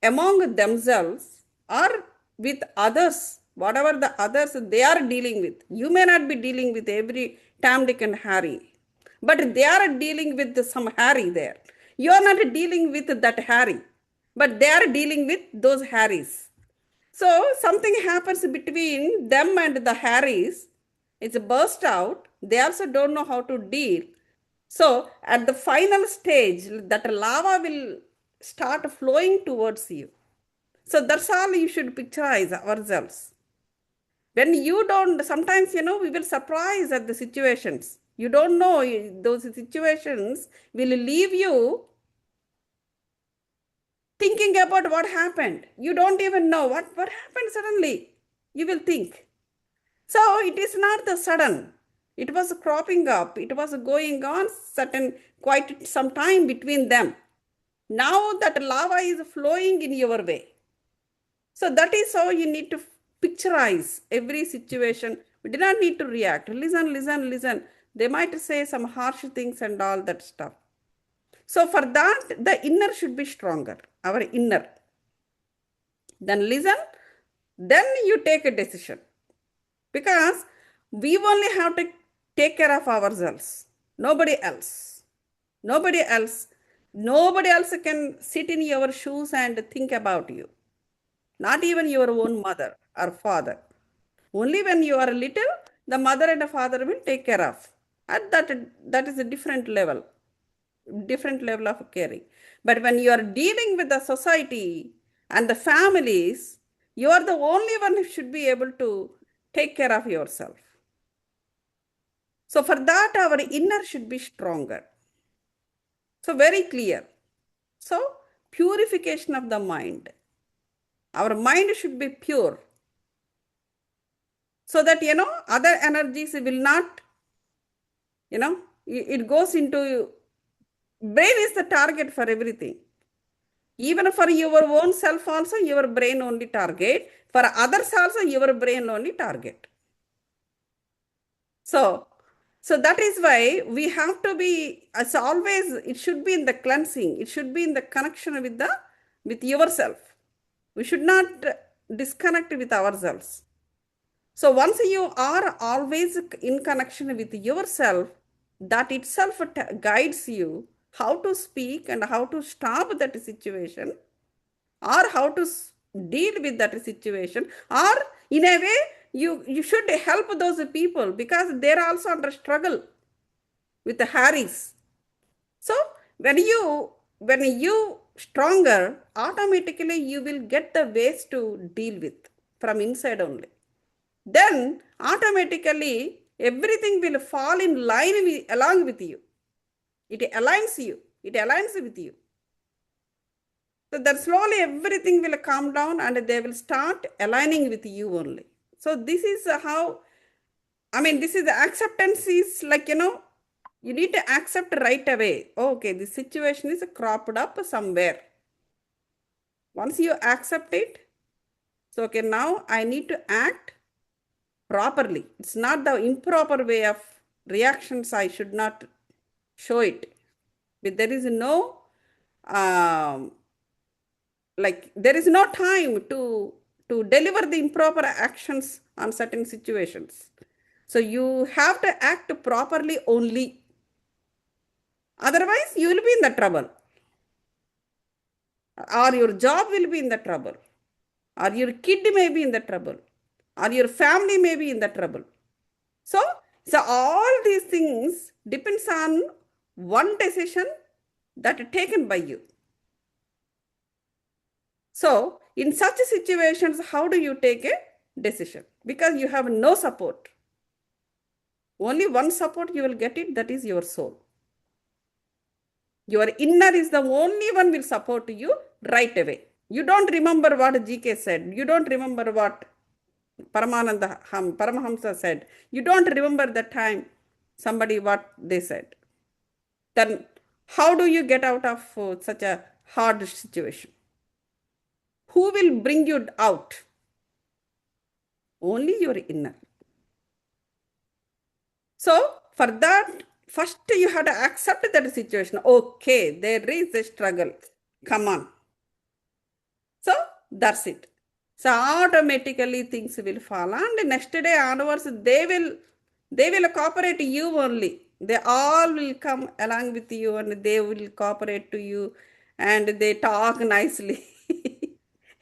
among themselves or with others, whatever the others they are dealing with. You may not be dealing with every Tom, Dick, and Harry, but they are dealing with some Harry there. You are not dealing with that Harry, but they are dealing with those Harrys. So something happens between them and the Harrys. It's a burst out. They also don't know how to deal. So at the final stage, that lava will start flowing towards you. So that's all you should picturize ourselves. When you don't, sometimes, we will surprise at the situations. You don't know those situations will leave you thinking about what happened. You don't even know what happened suddenly. You will think. So it is not the sudden. It was cropping up. It was going on quite some time between them. Now that lava is flowing in your way. So that is how you need to picturize every situation. We do not need to react. Listen, listen, listen. They might say some harsh things and all that stuff. So for that, the inner should be stronger, our inner. Then listen, then you take a decision. Because we only have to take care of ourselves, nobody else. Nobody else. Nobody else can sit in your shoes and think about you. Not even your own mother or father. Only when you are little, the mother and the father will take care of. At that is a different level of caring. But when you are dealing with the society and the families, you are the only one who should be able to take care of yourself. So for that, our inner should be stronger. So very clear. So purification of the mind. Our mind should be pure. So that, other energies will not, it goes into, brain is the target for everything. Even for your own self also, your brain only target. For others also, your brain only target. So that is why we have to be, as always, it should be in the cleansing. It should be in the connection with yourself. We should not disconnect with ourselves. So once you are always in connection with yourself, that itself guides you how to speak and how to stop that situation, or how to deal with that situation, or in a way you should help those people because they're also under struggle with the Harris. So when you when you stronger, automatically you will get the ways to deal with from inside only. Then automatically everything will fall in line along with you. It aligns you. It aligns with you. So that slowly everything will calm down and they will start aligning with you only. So this is how, this is the acceptance is like, you need to accept right away. Okay, the situation is cropped up somewhere. Once you accept it, so okay, now I need to act properly. It's not the improper way of reactions. I should not show it. But there is no um, there is no time to deliver the improper actions on certain situations. So you have to act properly only. Otherwise, you will be in the trouble, or your job will be in the trouble, or your kid may be in the trouble, or your family may be in the trouble. So, so all these things depends on one decision that is taken by you. So, in such situations, how do you take a decision? Because you have no support. Only one support you will get it, that is your soul. Your inner is the only one will support you right away. You don't remember what GK said. You don't remember what Paramahamsa said. You don't remember the time somebody what they said. Then how do you get out of such a hard situation? Who will bring you out? Only your inner. So for that, first you have to accept that situation. Okay, there is a struggle. Come on. So that's it. So automatically things will fall, and next day onwards they will cooperate to you only. They all will come along with you and they will cooperate to you, and they talk nicely.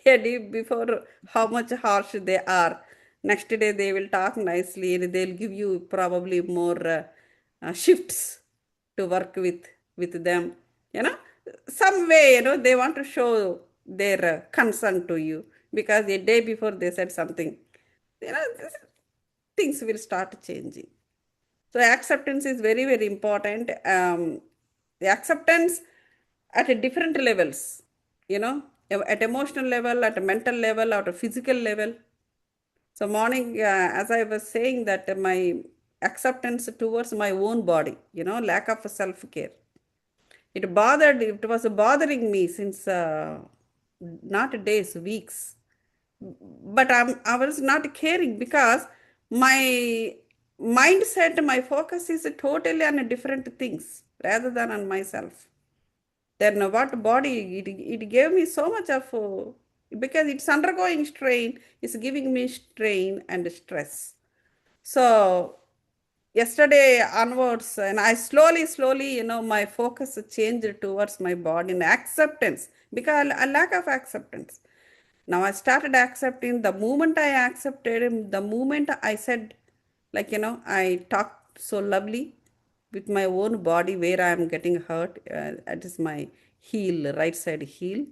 A day before how much harsh they are. Next day they will talk nicely and they'll give you probably more shifts to work with them. You know, some way, they want to show their concern to you because the day before they said something. Things will start changing. So acceptance is very, very important. The acceptance at a different levels, at emotional level, at a mental level, at a physical level. So morning, as I was saying that my acceptance towards my own body, lack of self-care. It was bothering me since not days, weeks. But I was not caring because my mindset, my focus is totally on different things rather than on myself. Then what body, it gave me so much of, because it's undergoing strain, it's giving me strain and stress. So yesterday onwards, and I slowly, my focus changed towards my body and acceptance because a lack of acceptance. Now I started accepting. The moment I accepted him, the moment I said, I talked so lovely with my own body where I am getting hurt. That is my heel, right side heel.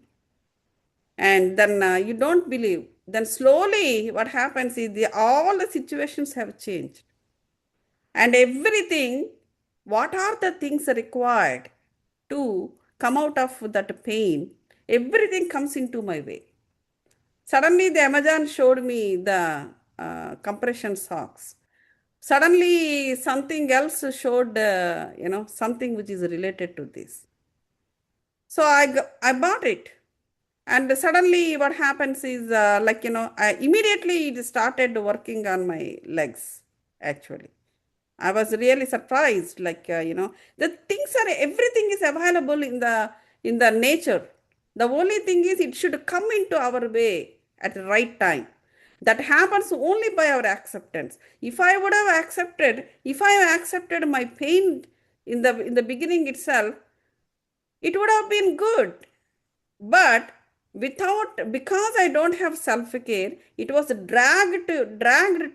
And then you don't believe. Then slowly what happens is all the situations have changed. And everything, what are the things required to come out of that pain, everything comes into my way. Suddenly, the Amazon showed me the compression socks. Suddenly, something else showed, something which is related to this. So I bought it. And suddenly, what happens is, I immediately it started working on my legs, actually. I was really surprised, the things are, everything is available in the nature. The only thing is it should come into our way at the right time. That happens only by our acceptance. If I have accepted my pain in the beginning itself, it would have been good. But because I don't have self-care, it was dragged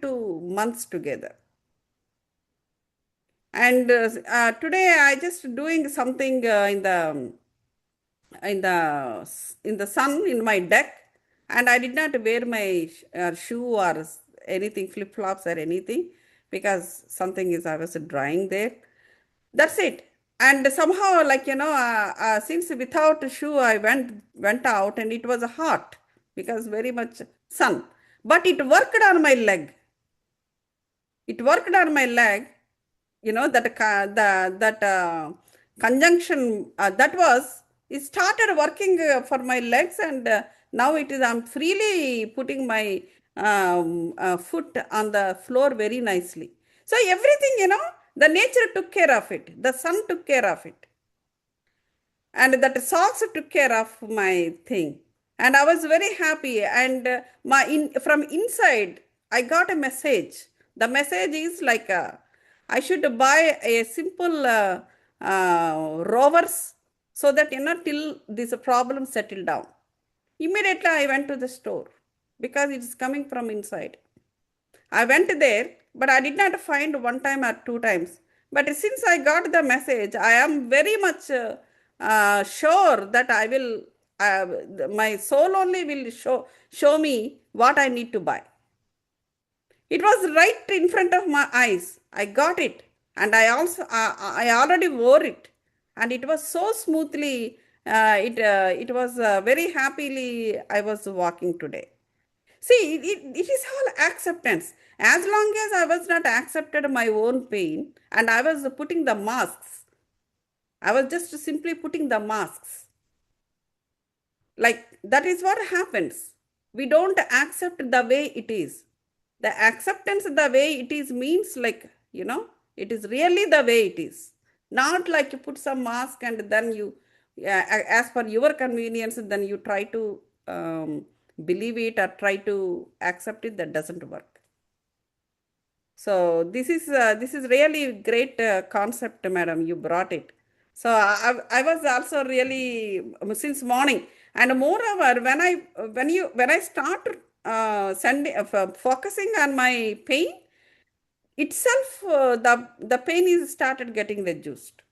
to months together. And today I just doing something in the in the sun in my deck, and I did not wear my shoe or anything, flip flops or anything, because something is I was drying there. That's it. And somehow, like since without a shoe, I went out, and it was hot because very much sun. But it worked on my leg. It worked on my leg. That conjunction that was it started working for my legs, and now it is I'm freely putting my foot on the floor very nicely. So everything, the nature took care of it. The sun took care of it, and that socks took care of my thing, and I was very happy. And from inside I got a message. The message is like, I should buy a simple rovers, so that till this problem settle down. Immediately I went to the store, because it is coming from inside. I went there, but I did not find one time or two times. But since I got the message, I am very much sure that my soul only will show me what I need to buy. It was right in front of my eyes. I got it, and I already wore it, and it was so smoothly. It was very happily I was walking today. See, it is all acceptance. As long as I was not accepted my own pain, and I was putting the masks, I was just simply putting the masks. Like, that is what happens. We don't accept the way it is. The acceptance the way it is means, like, it is really the way it is. Not like you put some mask and then you, as per your convenience, then you try to believe it or try to accept it. That doesn't work. So this is really great concept, madam. You brought it. So I was also really since morning, and moreover when I start sending focusing on my pain itself, the pain is started getting reduced.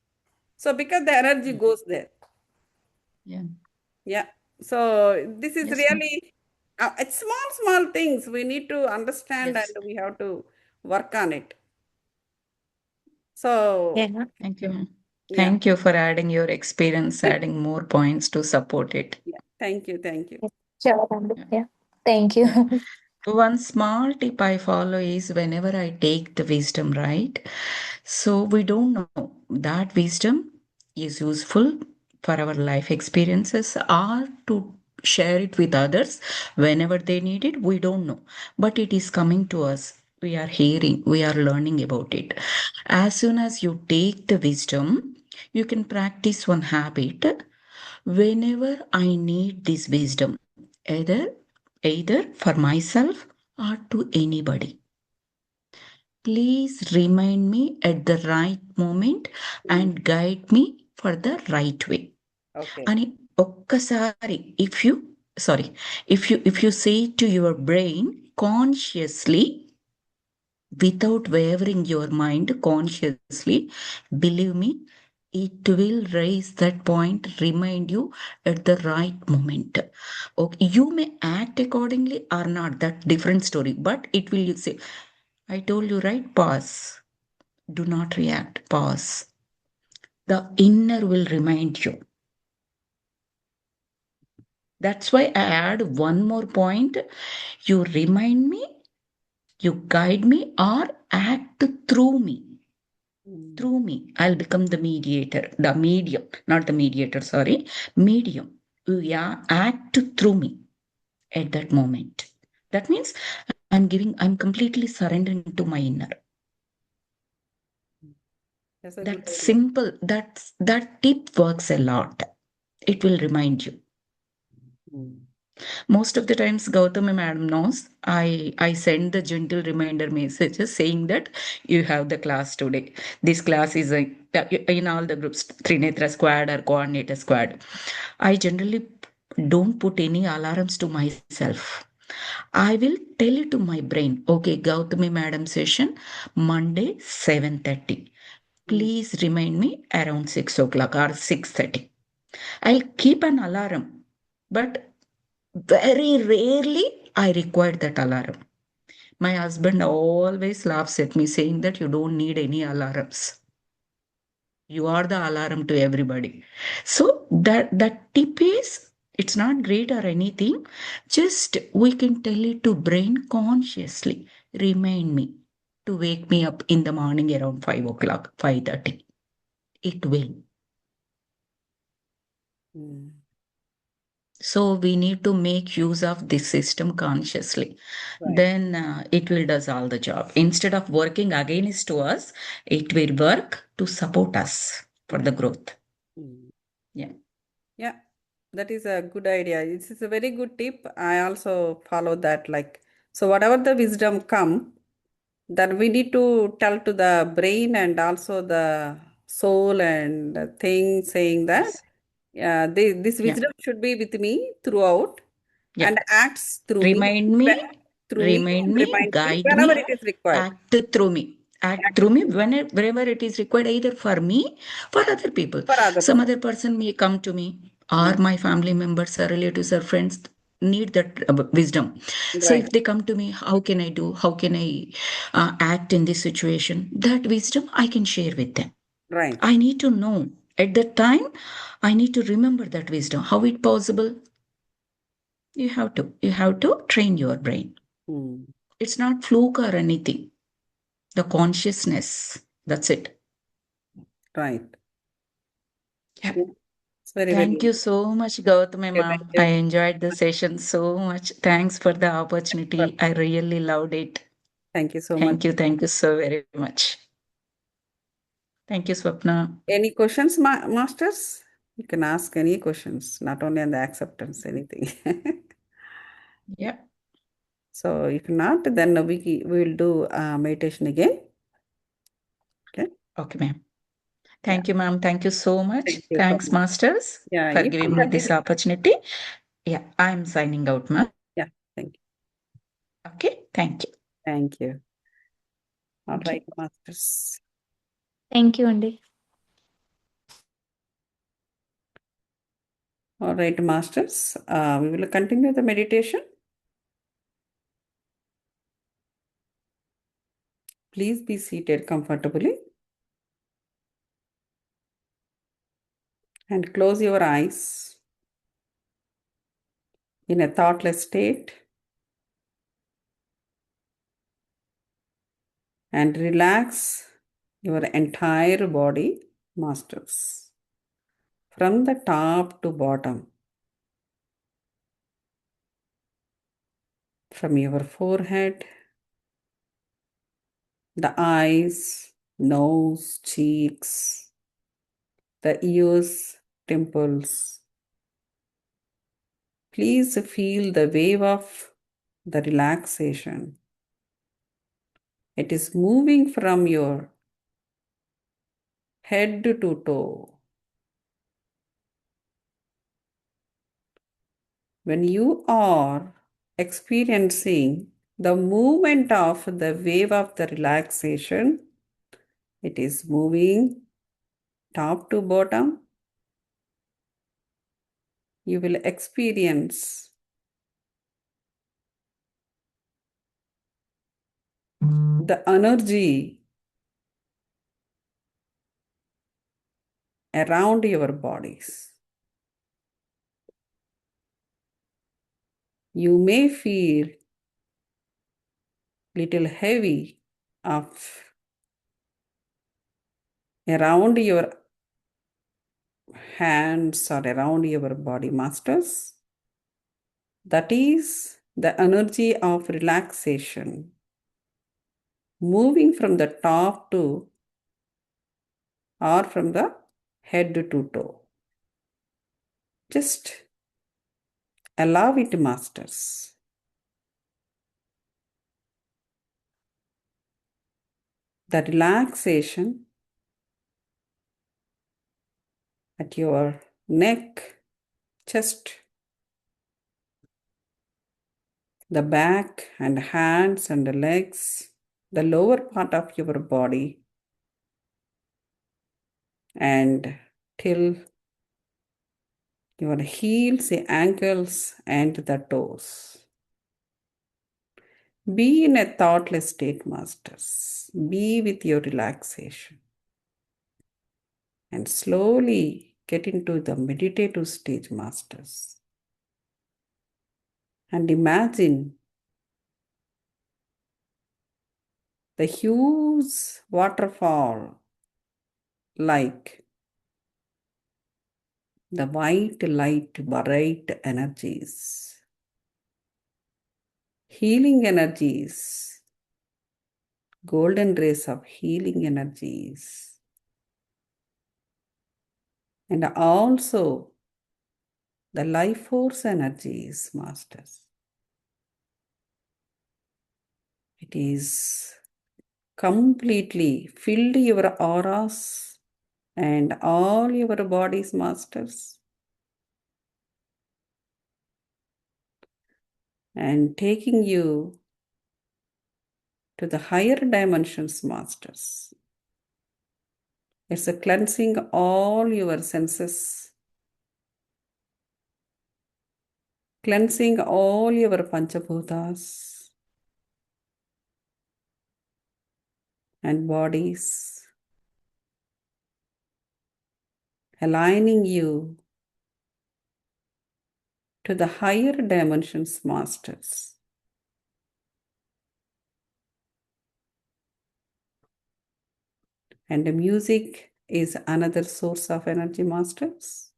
So because the energy goes there. Yeah. Yeah. So this is Yes, ma'am. really it's small things we need to understand, Yes. and we have to work on it. So Yeah. Thank you, ma'am. yeah, Thank you for adding your experience, adding more points to support it. yeah. Thank you, thank you. Yeah. Sure, Andy. Yeah. Yeah. Thank you. Yeah. One small tip I follow is whenever I take the wisdom, right? So we don't know that wisdom is useful for our life experiences or to share it with others whenever they need it. We don't know, but it is coming to us. We are hearing, we are learning about it. As soon as you take the wisdom, you can practice one habit. Whenever I need this wisdom, either for myself or to anybody, please remind me at the right moment Mm, and guide me for the right way. okay. అని ఒక్కసారి if you say to your brain consciously, without wavering your mind consciously, believe me, it will raise that point, remind you at the right moment. Okay, you may act accordingly or not, that different story, but it will say, I told you, right? Pause. Do not react. Pause. The inner will remind you. That's why I add one more point. You remind me, you guide me, or act through me. Mm, Through me, I'll become the mediator, the medium, not the mediator, sorry, medium. Yeah, act through me at that moment. That means I'm completely surrendering to my inner. that's a good That idea. simple, that tip works a lot. It will remind you. Mm, Most of the times, Gautami madam knows, I send the gentle reminder messages saying that you have the class today. This class is in all the groups, Trinetra squad or coordinator squad. I generally don't put any alarms to myself. I will tell it to my brain, okay, Gautami madam session, Monday, 7:30. mm, Please remind me around 6 o'clock or 6:30. I'll keep an alarm, but very rarely I required that alarm. My husband always laughs at me saying that you don't need any alarms. You are the alarm to everybody. So that tip is, it's not great or anything. Just we can tell it to brain consciously. Remind me to wake me up in the morning around 5 o'clock, 5:30. It will. Mm. So we need to make use of this system consciously. Right. Then it will does all the job. Instead of working against us, it will work to support us for the growth. Mm. Yeah. Yeah, that is a good idea. This is a very good tip. I also follow that. Like, so whatever the wisdom come, that we need to tell to the brain and also the soul and the thing, saying that Yes. this Yeah. wisdom should be with me throughout Yeah. and acts through me, Remind me, through me and reminds me guide whenever me, it is required. act through me. Act through me whenever it is required, either for me, for other people. For others. Some other person may come to me, or my family members or relatives or friends need that wisdom. So Right, if they come to me, how can I do? How can I act in this situation? That wisdom I can share with them. right. I need to know. At that time, I need to remember that wisdom. How it possible? You have to train your brain. Hmm. It's not fluke or anything. The consciousness. That's it. Right. Yeah. Yeah, it's very, Thank very you so much, Gautami okay. Thank ma'am. I you. enjoyed the session so much. Thanks for the opportunity. I really loved it. Thank you so much. Thank you. Thank you so very much. Thank you, Swapna. Any questions, masters? You can ask any questions, not only on the acceptance, anything. Yeah. So if not, then we will do meditation again. Okay. Okay, ma'am. Yeah. Thank you, ma'am. Thank you so much. Thank you so Thanks, much. masters, Yeah. for You can giving me this continue. opportunity. Yeah, I'm signing out, ma'am. Yeah. Thank you. Okay. Thank you. Thank you. All Thank you. right, masters. Thank you, Andy. All right, masters. We will continue the meditation. Please be seated comfortably and close your eyes in a thoughtless state and relax your entire body, masters, from the top to bottom, from your forehead, the eyes, nose, cheeks, the ears, temples. Please feel the wave of the relaxation. It is moving from your head to toe. When you are experiencing the movement of the wave of the relaxation, it is moving top to bottom. You will experience the energy around your bodies. You may feel little heavy of around your hands or around your body, masters. That is the energy of relaxation moving from the top to or from the head to toe. Just allow it, masters. The relaxation at your neck, chest, the back and hands and the legs, the lower part of your body, and till your heels, the ankles, and the toes. Be in a thoughtless state, masters. Be with your relaxation. And slowly get into the meditative stage, masters. And imagine the huge waterfall like the white light, bright energies, healing energies, golden rays of healing energies, and also the life force energies, masters. It is completely filled your auras and all your bodies, masters, and taking you to the higher dimensions, masters. It's a cleansing all your senses, cleansing all your panchabhutas and bodies, aligning you to the higher dimensions, masters. And the music is another source of energy, masters,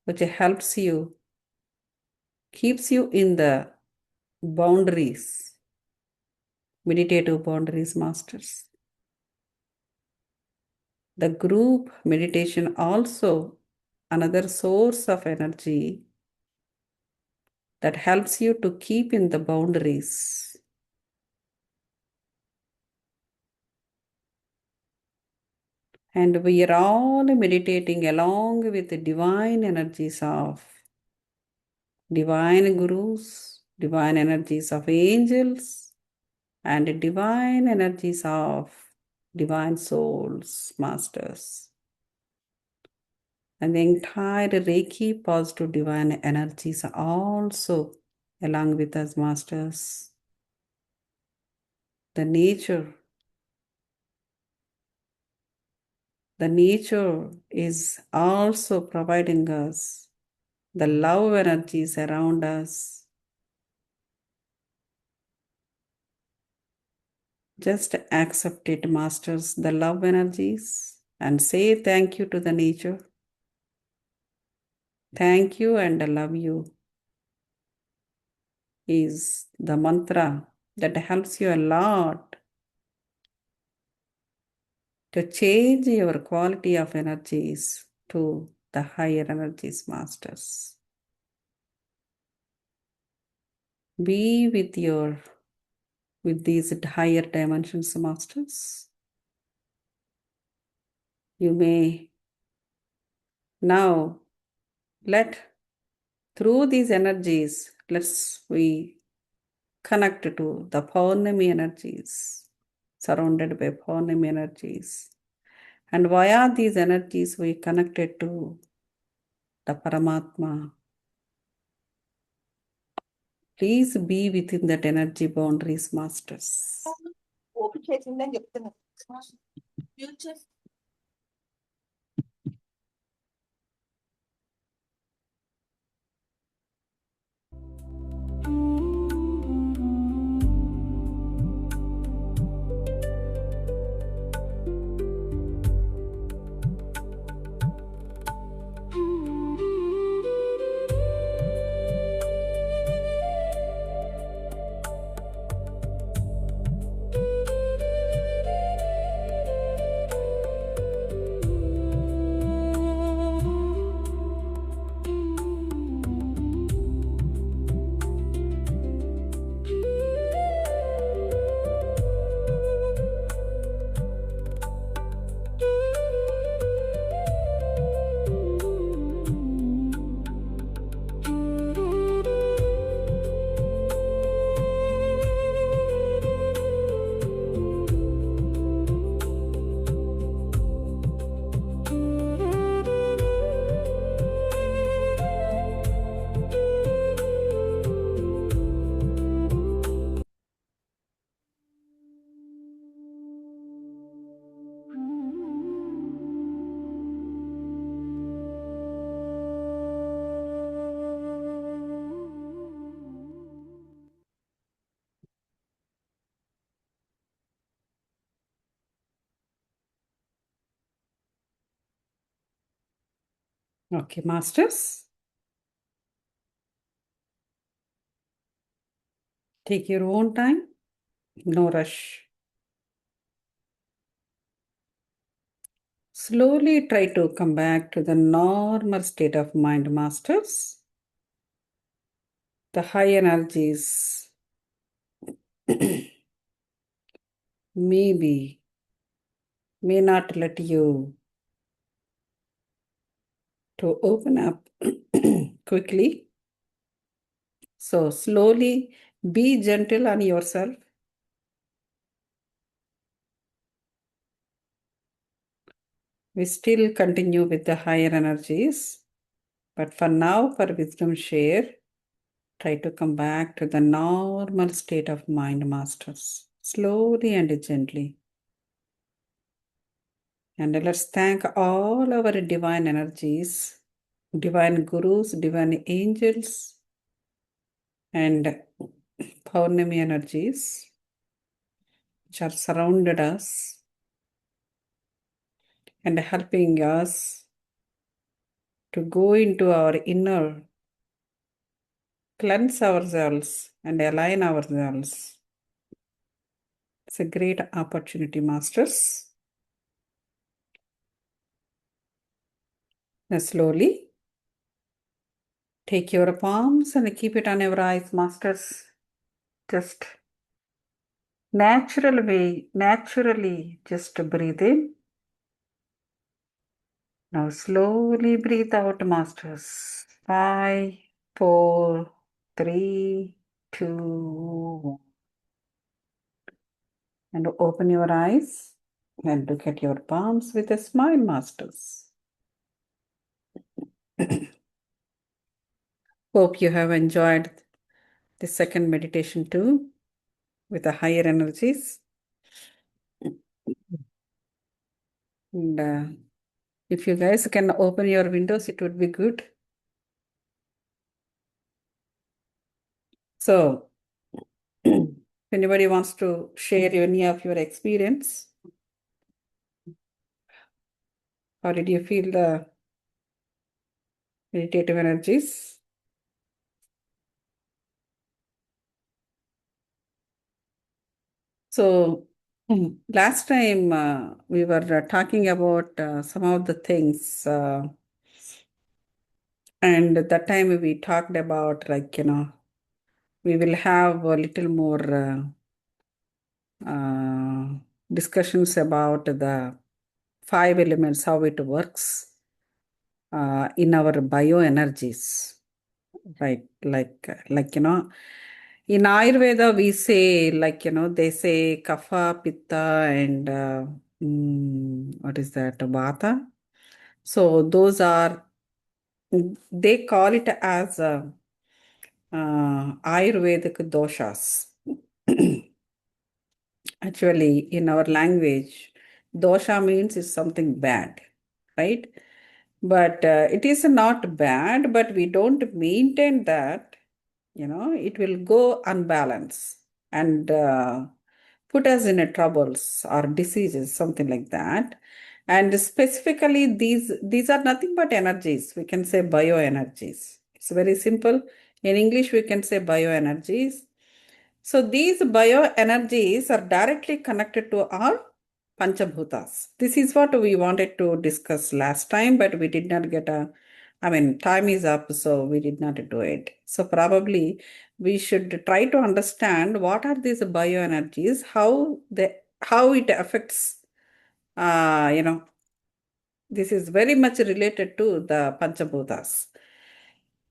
which helps you, keeps you in the boundaries, meditative boundaries, masters. The group meditation also another source of energy that helps you to keep in the boundaries. And we are all meditating along with the divine energies of divine gurus, divine energies of angels, and divine energies of divine souls, masters. And the entire Reiki positive divine energies are also along with us, masters. The nature is also providing us the love energies around us. Just accept it, masters, the love energies, and say thank you to the nature. Thank you and I love you is the mantra that helps you a lot to change your quality of energies to the higher energies, masters. Be with these higher dimensions, masters. You may now through these energies, we connect to the Pournami energies, surrounded by Pournami energies. And via these energies, we connected to the Paramatma. Please be within that energy boundaries, masters. Okay, masters. Take your own time, no rush. Slowly try to come back to the normal state of mind, masters. The high energies maybe may not let you to open up quickly. So slowly be gentle on yourself. We still continue with the higher energies, but for now, for wisdom share, try to come back to the normal state of mind, masters, slowly and gently. And let's thank all our divine energies, divine gurus, divine angels, and Pournami energies which are surrounded us and helping us to go into our inner, cleanse ourselves, and align ourselves. It's a great opportunity, masters. Now slowly take your palms and keep it on your eyes, masters. Just naturally just breathe in. Now slowly breathe out, masters. 5, 4, 3, 2, 1. And open your eyes and look at your palms with a smile, masters. Hope you have enjoyed the second meditation too with the higher energies. And if you guys can open your windows, it would be good. So, if anybody wants to share any of your experience, how did you feel the meditative energies? So, last time we were talking about some of the things, and that time we talked about, like, we will have a little more discussions about the 5 elements, how it works in our bioenergies, right? In Ayurveda, we say, they say kapha, pitta, and what is that, vata. So those are, they call it as Ayurvedic doshas. Actually, in our language, dosha means is something bad, right? But it is not bad, but we don't maintain that, it will go unbalanced and put us in a troubles or diseases, something like that. And specifically, these are nothing but energies. We can say bioenergies. It's very simple. In English, we can say bioenergies. So these bioenergies are directly connected to our Panchabhutas. This is what we wanted to discuss last time, but we did not get time is up, so we did not do it. So probably we should try to understand what are these bioenergies, how it affects, this is very much related to the Panchabhutas.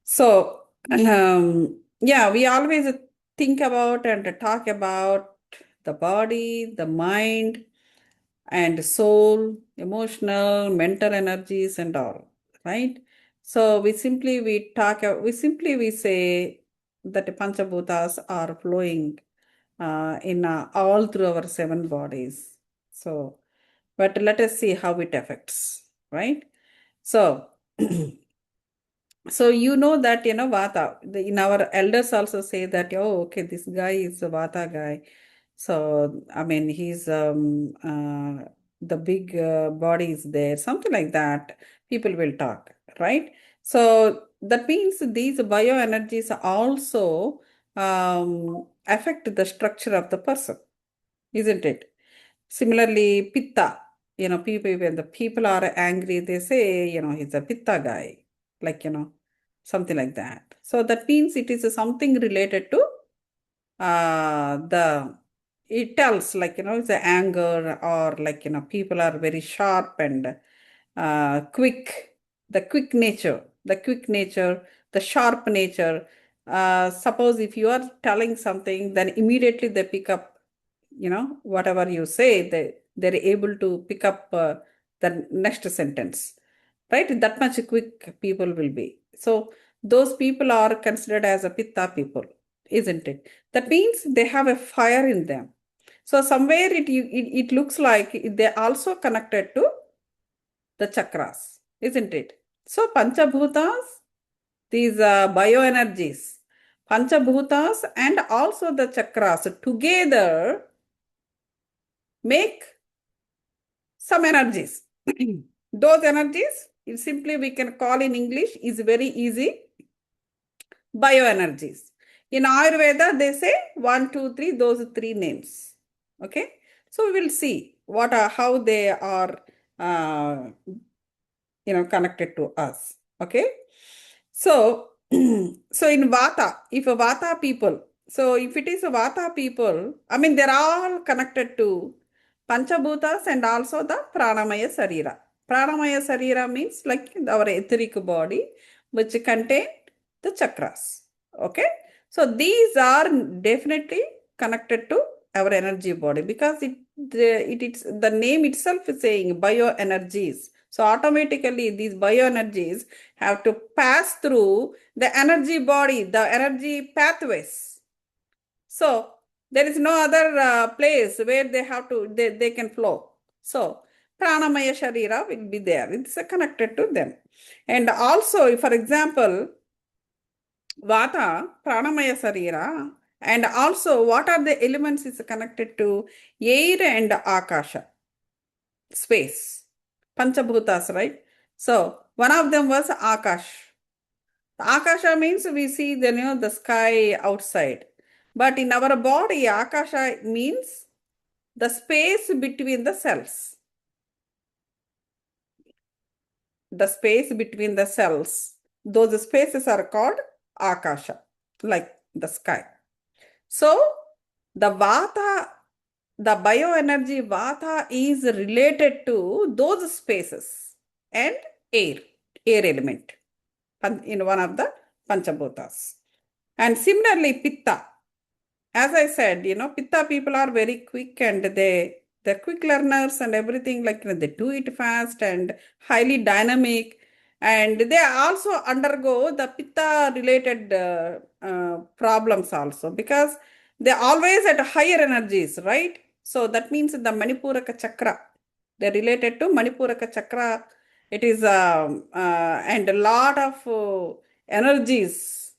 So, yeah, we always think about and talk about the body, the mind, and soul, emotional, mental energies, and all, right? So we say that the Panchabhutas are flowing in all through our 7 bodies. So, but let us see how it affects, right? So, so that Vata. In our elders also say that, oh, okay, this guy is a Vata guy. So he's the big body is there, something like that. People will talk, right? So that means these bioenergies also affect the structure of the person, isn't it? Similarly, pitta, people, when the people are angry, they say, he's a pitta guy, like, something like that. So that means it is something related to the it tells, like, it's the anger, or like, people are very sharp and quick, the quick nature, the sharp nature. Suppose if you are telling something, then immediately they pick up, whatever you say, they're able to pick up the next sentence, right? That much quick people will be. So those people are considered as a pitta people, isn't it? That means they have a fire in them. So somewhere it looks like they also connected to the chakras, isn't it? So Panchabhutas, these bioenergies, Panchabhutas and also the chakras together make some energies. Those energies, simply we can call in English, is very easy, bioenergies. In Ayurveda, they say 1, 2, 3, those three names. Okay. So we will see how they are, connected to us. Okay. So, so in Vata, if a Vata people, so if it is a Vata people, I mean, they're all connected to Panchabhutas and also the Pranamaya Sarira. Pranamaya Sarira means like our etheric body, which contain the chakras. Okay. So these are definitely connected to our energy body, because it's the name itself is saying bioenergies. So automatically these bioenergies have to pass through the energy body, the energy pathways. So there is no other place where they can flow. So pranamaya sharira will be there. It's connected to them. And also, for example, vata, pranamaya sharira, and also what are the elements is connected to? Air and akasha, space, panchabhutas, right? So one of them was akash. Akasha means we see the sky outside. But in our body, akasha means the space between the cells. The space between the cells. Those spaces are called akasha, like the sky. So the vata, the bioenergy vata is related to those spaces and air, air element in one of the panchabhutas. And similarly, pitta. As I said, pitta people are very quick, and they're quick learners and everything, like, they do it fast and highly dynamic. And they also undergo the pitta related problems also, because they're always at higher energies, right? So that means the Manipuraka chakra, they're related to Manipuraka chakra. It is, and a lot of energies,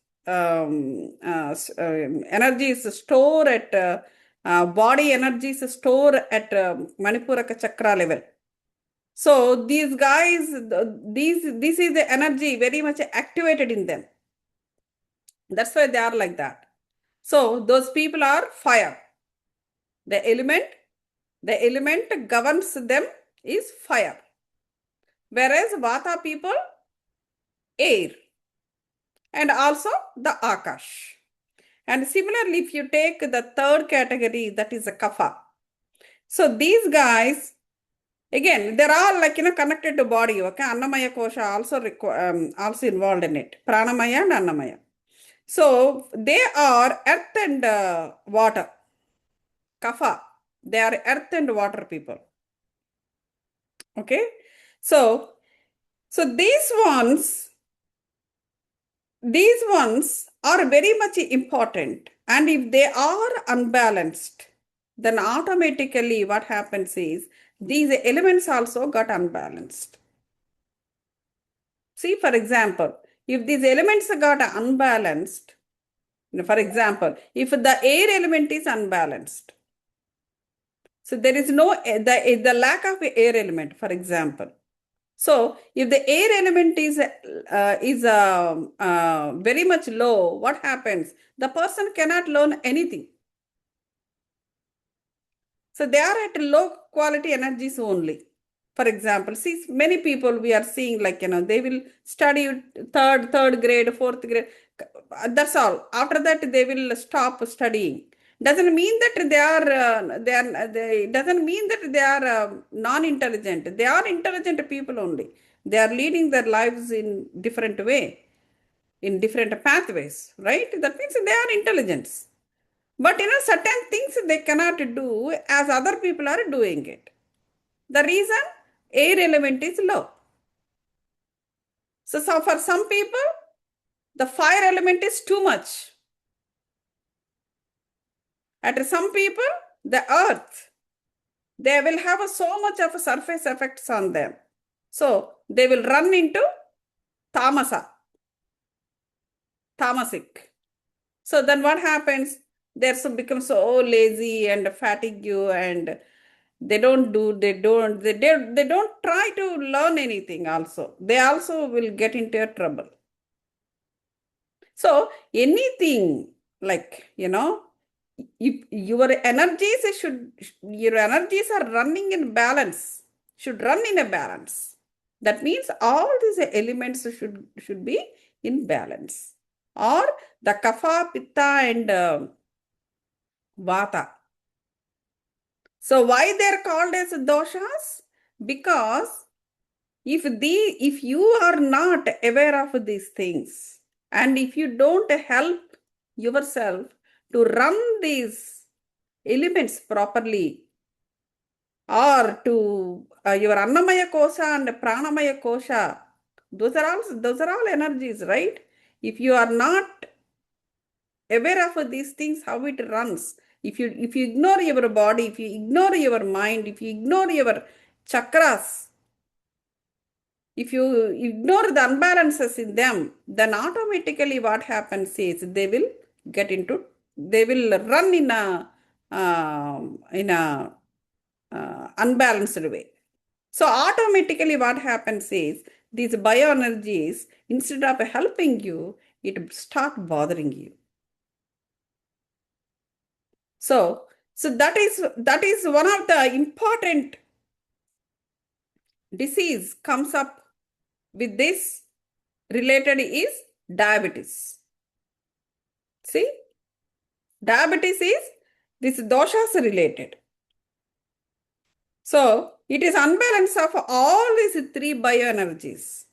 energies store at body energies store at Manipuraka chakra level. So these guys, this is the energy very much activated in them. That's why they are like that. So those people are fire. The element governs them is fire. Whereas Vata people, air, and also the Akash. And similarly, if you take the third category, that is a Kapha. So these guys, again, they're all like, connected to body. Okay, Annamaya Kosha also involved in it. Pranamaya and Annamaya. So they are earth and water. Kapha. They are earth and water people. Okay. So these ones are very much important. And if they are unbalanced, then automatically what happens is these elements also got unbalanced. See, for example, if these elements got unbalanced, for example, if the air element is unbalanced, so there is no the lack of air element, for example. So if the air element is very much low, what happens? The person cannot learn anything. So they are at low quality energies only. For example, see, many people we are seeing, like, they will study third grade, fourth grade. That's all. After that, they will stop studying. Doesn't mean that they doesn't mean that they are non-intelligent. They are intelligent people only. They are leading their lives in different way, in different pathways, right? That means they are intelligent. But certain things they cannot do as other people are doing it. The reason, air element is low. So for some people, the fire element is too much. At some people, the earth, they will have so much of a surface effects on them. So they will run into tamasic. So then what happens? They become so lazy and fatigue and they don't try to learn anything also. They also will get into trouble. So anything, like, if your energies are running in balance, should run in a balance. That means all these elements should be in balance. Or the kapha, pitta and vata. So why they are called as doshas? Because if you are not aware of these things, and if you don't help yourself to run these elements properly, or to your annamaya kosha and pranamaya kosha, those are all energies, right? If you are not aware of these things, how it runs, if you ignore your body, if you ignore your mind, if you ignore your chakras, if you ignore the unbalances in them, then automatically what happens is they will run in a unbalanced way. So automatically what happens is these bioenergies, instead of helping you, it start bothering you. So that is one of the important disease comes up with this related is diabetes. See, diabetes is this doshas related. So it is unbalance of all these three bioenergies.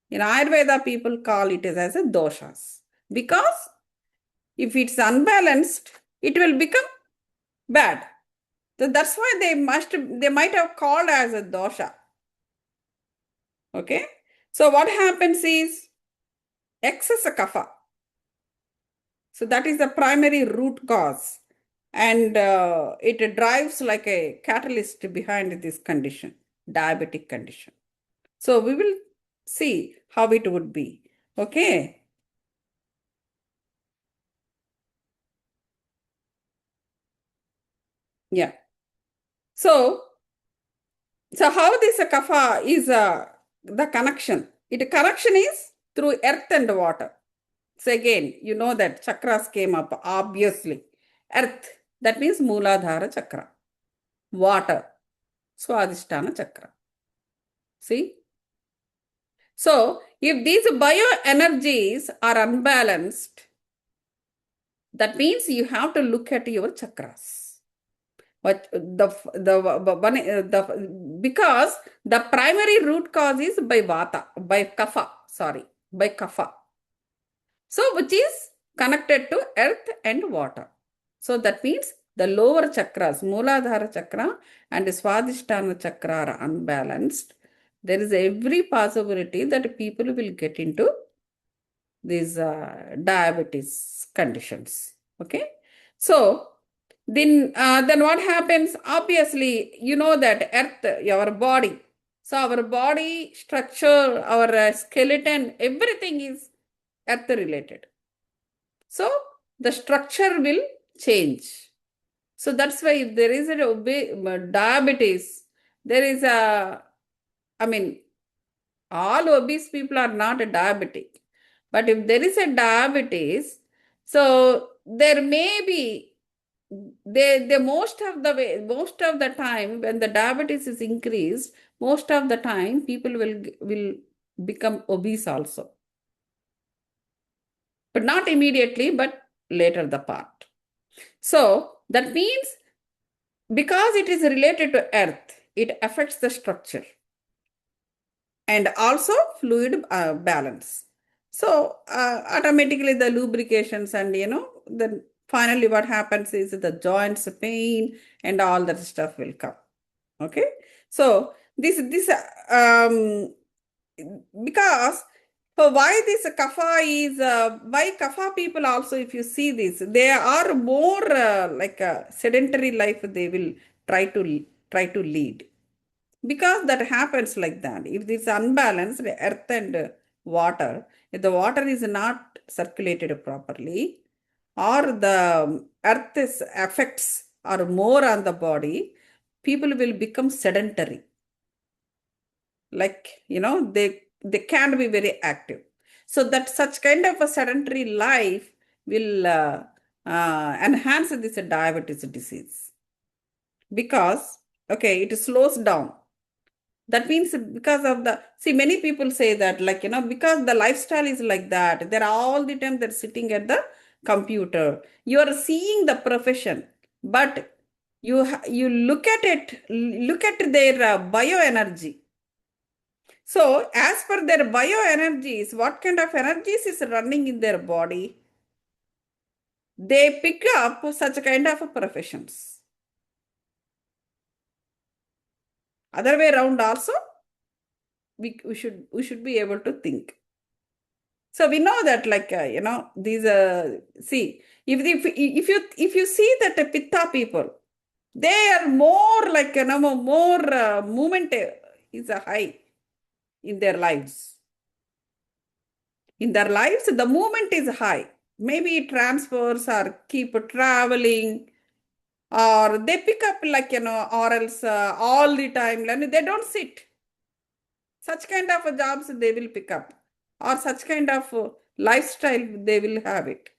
In Ayurveda, people call it as a doshas, because if it's unbalanced, it will become bad. So that's why they might have called as a dosha. Okay. So what happens is excess kapha. So that is the primary root cause. And it drives like a catalyst behind this condition, diabetic condition. So we will see how it would be. Okay. Yeah. So how this kapha is the connection? Connection is through earth and water. So again, you know that chakras came up, obviously. Earth, that means Mooladhara chakra. Water, Swadhisthana chakra. See? So if these bioenergies are unbalanced, that means you have to look at your chakras. Because the primary root cause is by kapha. So which is connected to earth and water. So that means the lower chakras, Mooladhara chakra and Swadhisthana chakra are unbalanced. There is every possibility that people will get into these diabetes conditions. Okay. So then what happens? Obviously, you know that earth, your body. So our body structure, our skeleton, everything is earth related. So the structure will change. So that's why if there is a diabetes, there is All obese people are not diabetic. But if there is a diabetes, so there may be they most of the time when the diabetes is increased, most of the time people will become obese also. But not immediately, but later the part. So that means because it is related to earth, it affects the structure and also fluid balance. So automatically the lubrications and then finally what happens is the joints pain and all that stuff will come. Okay, so this because so why this kapha is why kapha people also, if you see this, they are more like a sedentary life they will try to lead, because that happens like that. If this unbalanced earth and water, if the water is not circulated properly, or the earth's effects are more on the body, people will become sedentary. Like, they can't be very active. So that such kind of a sedentary life will enhance this diabetes disease, because, okay, it slows down. That means because of the, see, many people say that, like, because the lifestyle is like that, they're all the time they're sitting at the computer. You are seeing the profession, but you look at their bioenergy. So as per their bioenergies, what kind of energies is running in their body, they pick up such kind of professions. Other way around also, we should be able to think. So we know that, like, these see, if you see that the pitta people, they are more like, more movement is a high in their lives. In their lives, the movement is high. Maybe transfers or keep traveling, or they pick up, like, or else all the time, they don't sit. Such kind of jobs they will pick up, or such kind of lifestyle they will have it.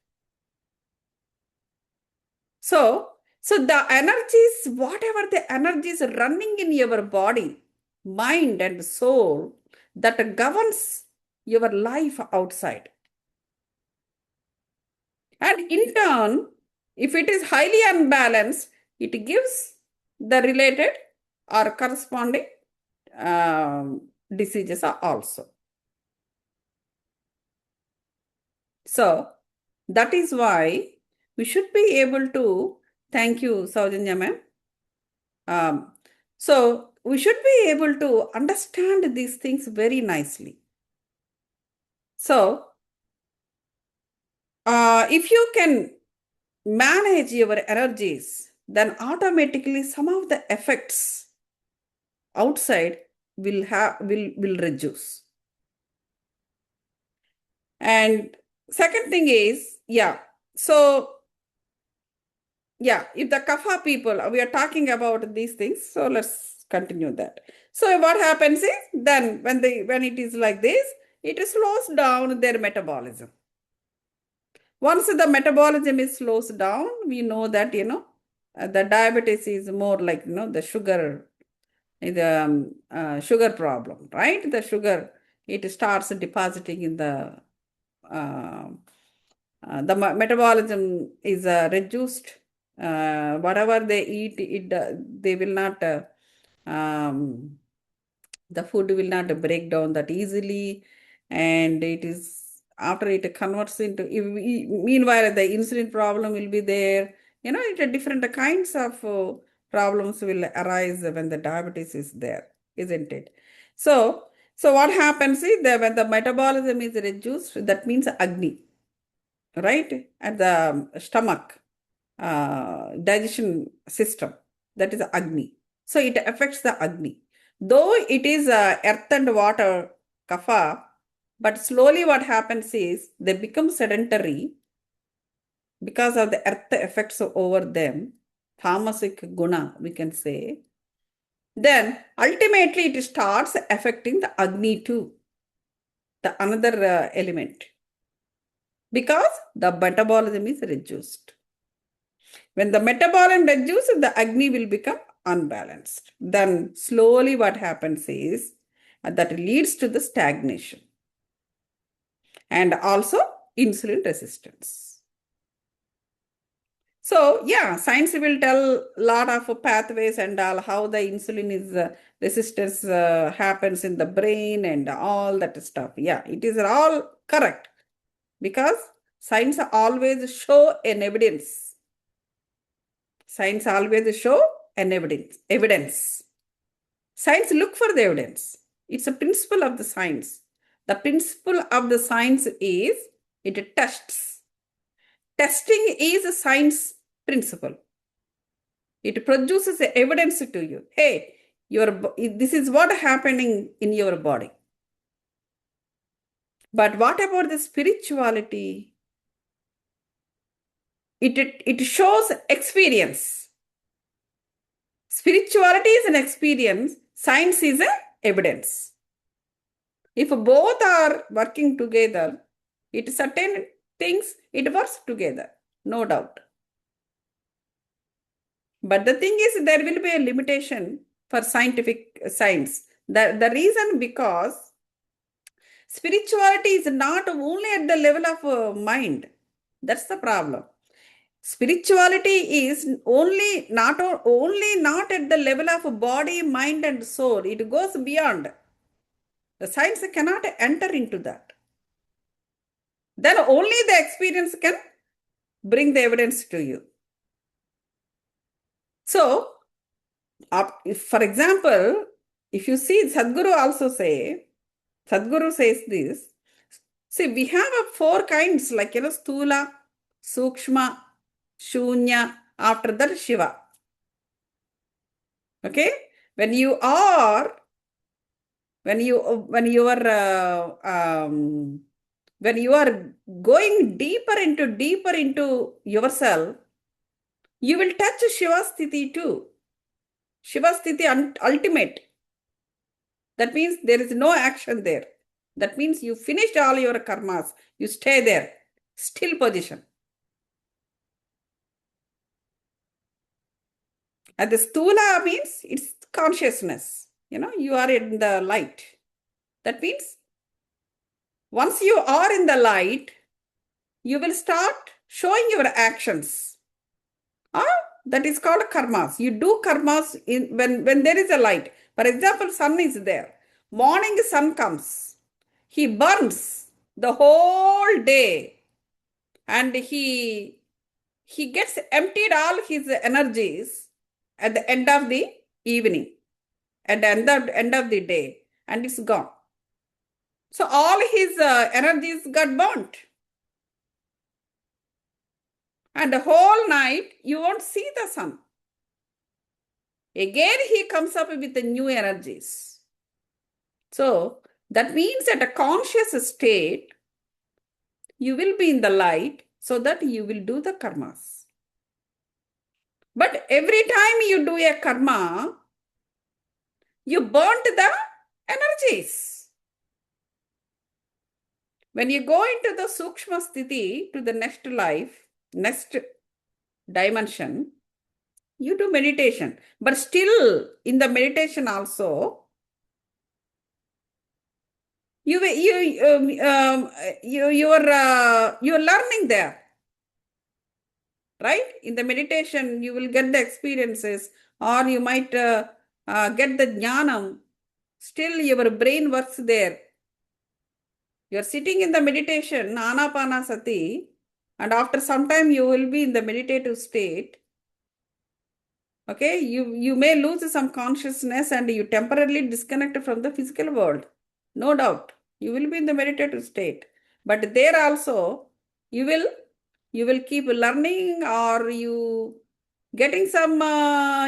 So the energies, whatever the energies running in your body, mind and soul, that governs your life outside. And in turn, if it is highly unbalanced, it gives the related or corresponding diseases also. So that is why we should be able to, thank you, Saujanya ma'am. So we should be able to understand these things very nicely. So if you can manage your energies, then automatically some of the effects outside will reduce. And second thing is, so if the kapha people, we are talking about these things, so let's continue that. So what happens is, then when it is like this, it slows down their metabolism. Once the metabolism is slows down, we know that, the diabetes is more like, the sugar, the sugar problem, right? The sugar, it starts depositing in the metabolism is reduced. Whatever they eat, they will not, the food will not break down that easily, and it is after it converts into, meanwhile the insulin problem will be there. It different kinds of problems will arise when the diabetes is there, isn't it? So what happens is that when the metabolism is reduced, that means agni, right? At the stomach, digestion system, that is agni. So it affects the agni. Though it is earth and water, kapha, but slowly what happens is they become sedentary because of the earth effects over them, tamasic guna, we can say. Then ultimately it starts affecting the agni too. the another element, because the metabolism is reduced. When the metabolism reduces, the Agni will become unbalanced. Then slowly what happens is that leads to the stagnation and also insulin resistance. So yeah, science will tell a lot of pathways and all, how the insulin is resistance happens in the brain and all that stuff. Yeah, it is all correct, because science always show an evidence. Science always show an evidence. Science look for the evidence. It's a principle of the science. The principle of the science is it tests. Testing is a science principle. It produces evidence to you. Hey, this is what happening in your body. But what about the spirituality? It shows experience. Spirituality is an experience. Science is an evidence. If both are working together, it certain things, it works together, no doubt. But the thing is, there will be a limitation for scientific science. The reason, because spirituality is not only at the level of mind. That's the problem. Spirituality is not at the level of body, mind, and soul. It goes beyond. The science cannot enter into that. Then only the experience can bring the evidence to you. So, for example, if you see, Sadhguru says this. See, we have 4 kinds, like, Sthula, Sukshma, Shunya, after that Shiva. Okay? When you are going deeper into yourself, you will touch Shiva Sthiti too. Shiva Sthiti ultimate. That means there is no action there. That means you finished all your karmas. You stay there, still position. And the Sthula means it's consciousness. You are in the light. That means once you are in the light, you will start showing your actions. That is called karmas. You do karmas when there is a light. For example, sun is there. Morning sun comes. He burns the whole day, and he gets emptied all his energies at the end of the evening, at the end of the day, and it's gone. So all his energies got burnt. And the whole night, you won't see the sun. Again, he comes up with the new energies. So that means at a conscious state, you will be in the light, so that you will do the karmas. But every time you do a karma, you burnt the energies. When you go into the Sukshma Sthiti, to the next life, next dimension, you do meditation. But still, in the meditation also, you're learning there. Right? In the meditation, you will get the experiences, or you might get the Dhyanam. Still, your brain works there. You're sitting in the meditation, Anapanasati, and after some time, you will be in the meditative state. Okay, you may lose some consciousness and you temporarily disconnect from the physical world. No doubt, you will be in the meditative state. But there also, you will keep learning, or you getting some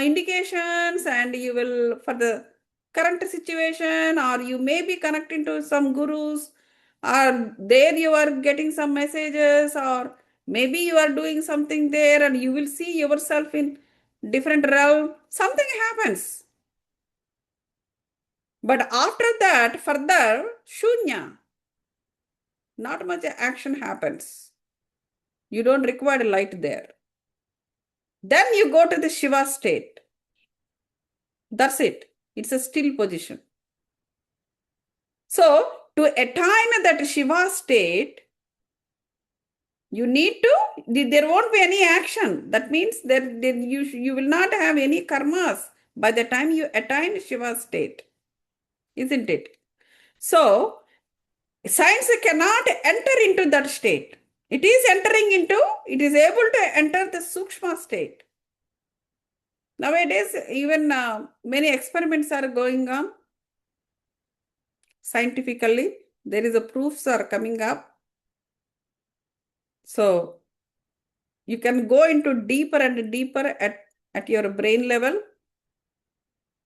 indications, and you will, for the current situation, or you may be connecting to some gurus, or there you are getting some messages, or maybe you are doing something there and you will see yourself in different realm. Something happens. But after that, further, shunya. not much action happens. You don't require light there. Then you go to the Shiva state. That's it. It's a still position. So to attain that Shiva state, you need to, there won't be any action. That means that you will not have any karmas by the time you attain Shiva state, isn't it? So science cannot enter into that state. It is able to enter the Sukshma state. Nowadays, even many experiments are going on. Scientifically, there is a proofs are coming up. So you can go into deeper and deeper at your brain level.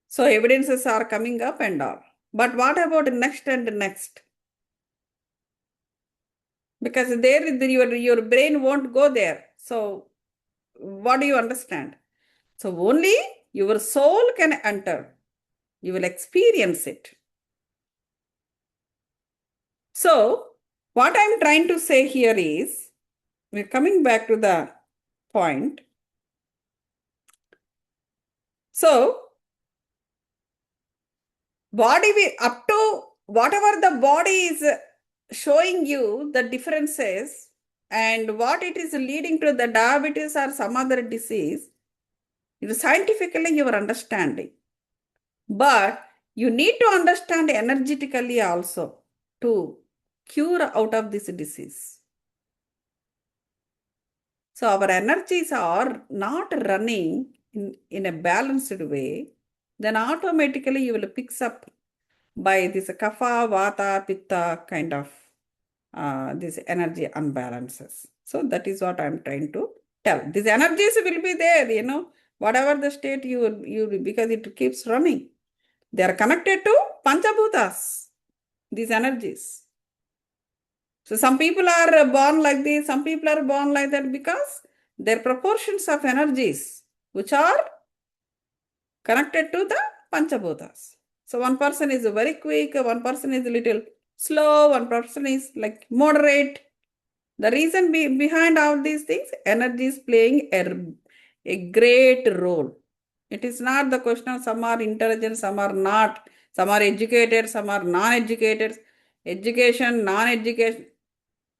So evidences are coming up and all. But what about next and next? Because there your brain won't go there. So what do you understand? So only your soul can enter. You will experience it. So what I'm trying to say here is, we're coming back to the point. So body, up to whatever the body is showing you the differences and what it is leading to the diabetes or some other disease, it is scientifically your understanding. But you need to understand energetically also to cure out of this disease. So our energies are not running in a balanced way, then automatically you will pick up by this kapha, vata, pitta kind of these energy unbalances. So that is what I'm trying to tell. These energies will be there, whatever the state you because it keeps running. They are connected to Panchabhutas, these energies. So some people are born like this, some people are born like that because their proportions of energies which are connected to the Panchabhutas. So one person is very quick, one person is a little slow, one person is like moderate. The reason behind all these things, energy is playing a great role. It is not the question of some are intelligent, some are not, some are educated, some are non-educated. Education, non-education,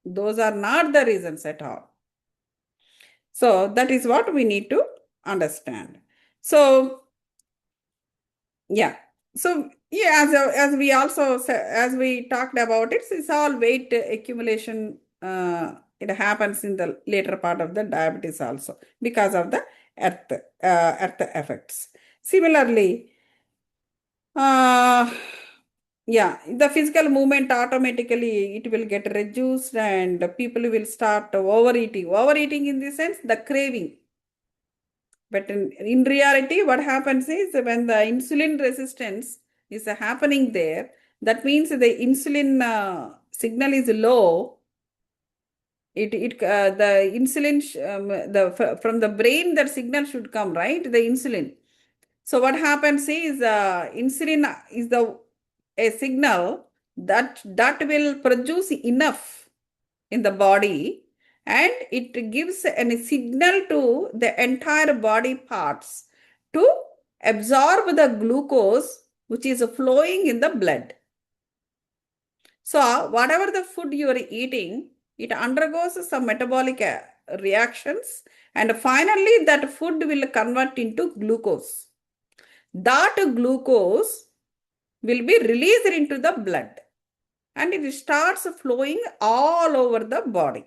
those are not the reasons at all. So that is what we need to understand. So yeah. So yeah, as we also as we talked about it, it's all weight accumulation. It happens in the later part of the diabetes also because of the earth effects. Similarly, yeah, the physical movement automatically it will get reduced and people will start overeating. Overeating in the sense the craving. But in reality, what happens is when the insulin resistance is happening there, that means the insulin signal is low. The insulin from the brain that signal should come, right? The insulin. So what happens is insulin is a signal that will produce enough in the body and it gives a signal to the entire body parts to absorb the glucose which is flowing in the blood. So whatever the food you are eating, it undergoes some metabolic reactions and finally that food will convert into glucose. That glucose will be released into the blood and it starts flowing all over the body.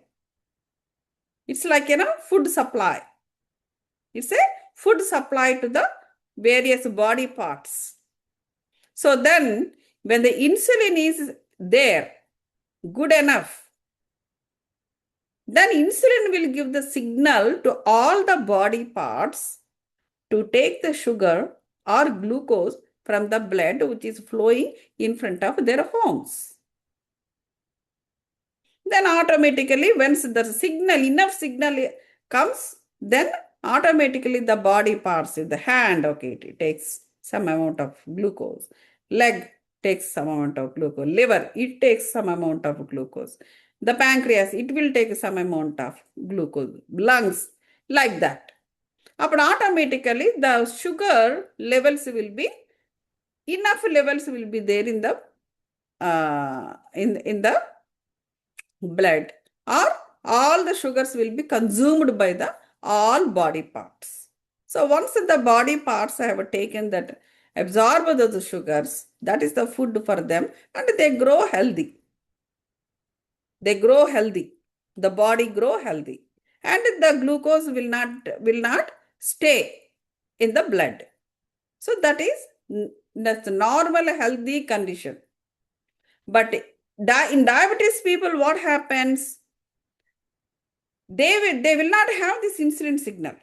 It's like, food supply. It's a food supply to the various body parts. So then when the insulin is there, good enough, then insulin will give the signal to all the body parts to take the sugar or glucose from the blood which is flowing in front of their homes. Then automatically once the signal, enough signal comes, then automatically the body parts, the hand, okay, it takes some amount of glucose. Leg takes some amount of glucose. Liver, it takes some amount of glucose. The pancreas, it will take some amount of glucose, lungs, like that. But automatically the sugar levels will be, enough levels will be there in the in the blood, or all the sugars will be consumed by the all body parts. So once the body parts have taken that, absorb those sugars, that is the food for them, and they grow healthy. They grow healthy. The body grow healthy, and the glucose will not stay in the blood. So that's normal healthy condition. But in diabetes people, what happens? They will not have this insulin signal.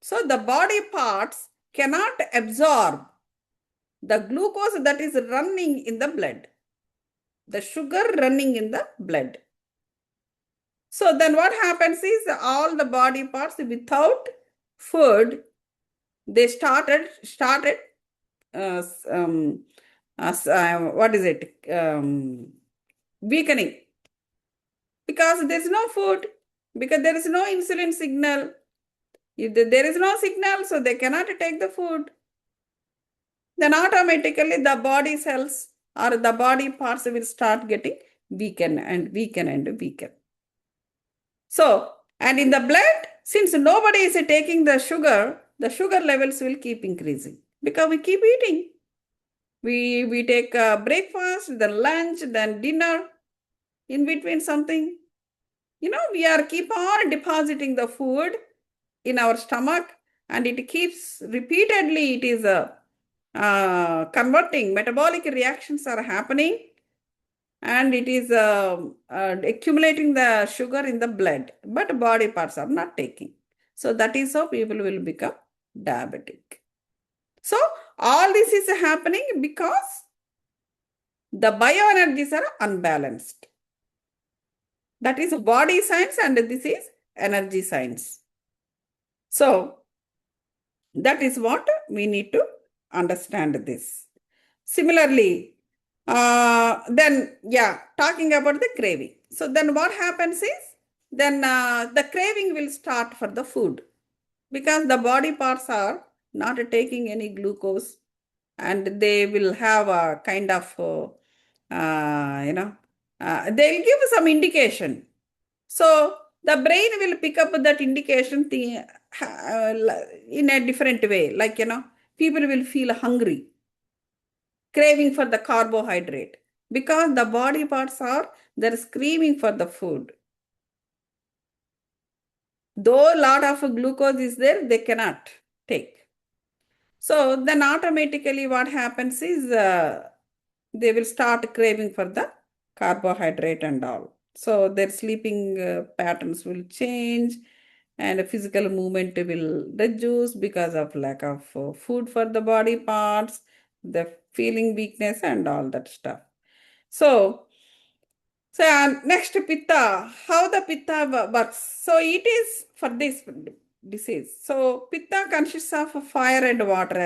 So the body parts cannot absorb the glucose that is running in the blood, the sugar running in the blood. So then what happens is, all the body parts without food, they started what is it? Weakening. Because there's no food, because there is no insulin signal. If there is no signal, so they cannot take the food. Then automatically the body cells or the body parts will start getting weaken and weaken and weaken. So, and in the blood, since nobody is taking the sugar levels will keep increasing because we keep eating. We take breakfast, then lunch, then dinner, in between something. We are keep on depositing the food in our stomach, and it keeps repeatedly, it is converting, metabolic reactions are happening, and it is accumulating the sugar in the blood, but body parts are not taking. So that is how people will become diabetic. So all this is happening because the bioenergies are unbalanced. That is body science, and this is energy science. So that is what we need to understand this. Similarly, talking about the craving. So then what happens is, then the craving will start for the food, because the body parts are not taking any glucose, and they will have a kind of, they'll give some indication. So the brain will pick up that indication thing in a different way. Like, people will feel hungry, craving for the carbohydrate, because the body parts they're screaming for the food. Though a lot of glucose is there, they cannot take. So then automatically what happens is, they will start craving for the carbohydrate and all. So their sleeping patterns will change, and physical movement will reduce because of lack of food for the body parts, the feeling weakness and all that stuff. So next, pitta, how the pitta works. So it is for this disease. So pitta consists of fire and water,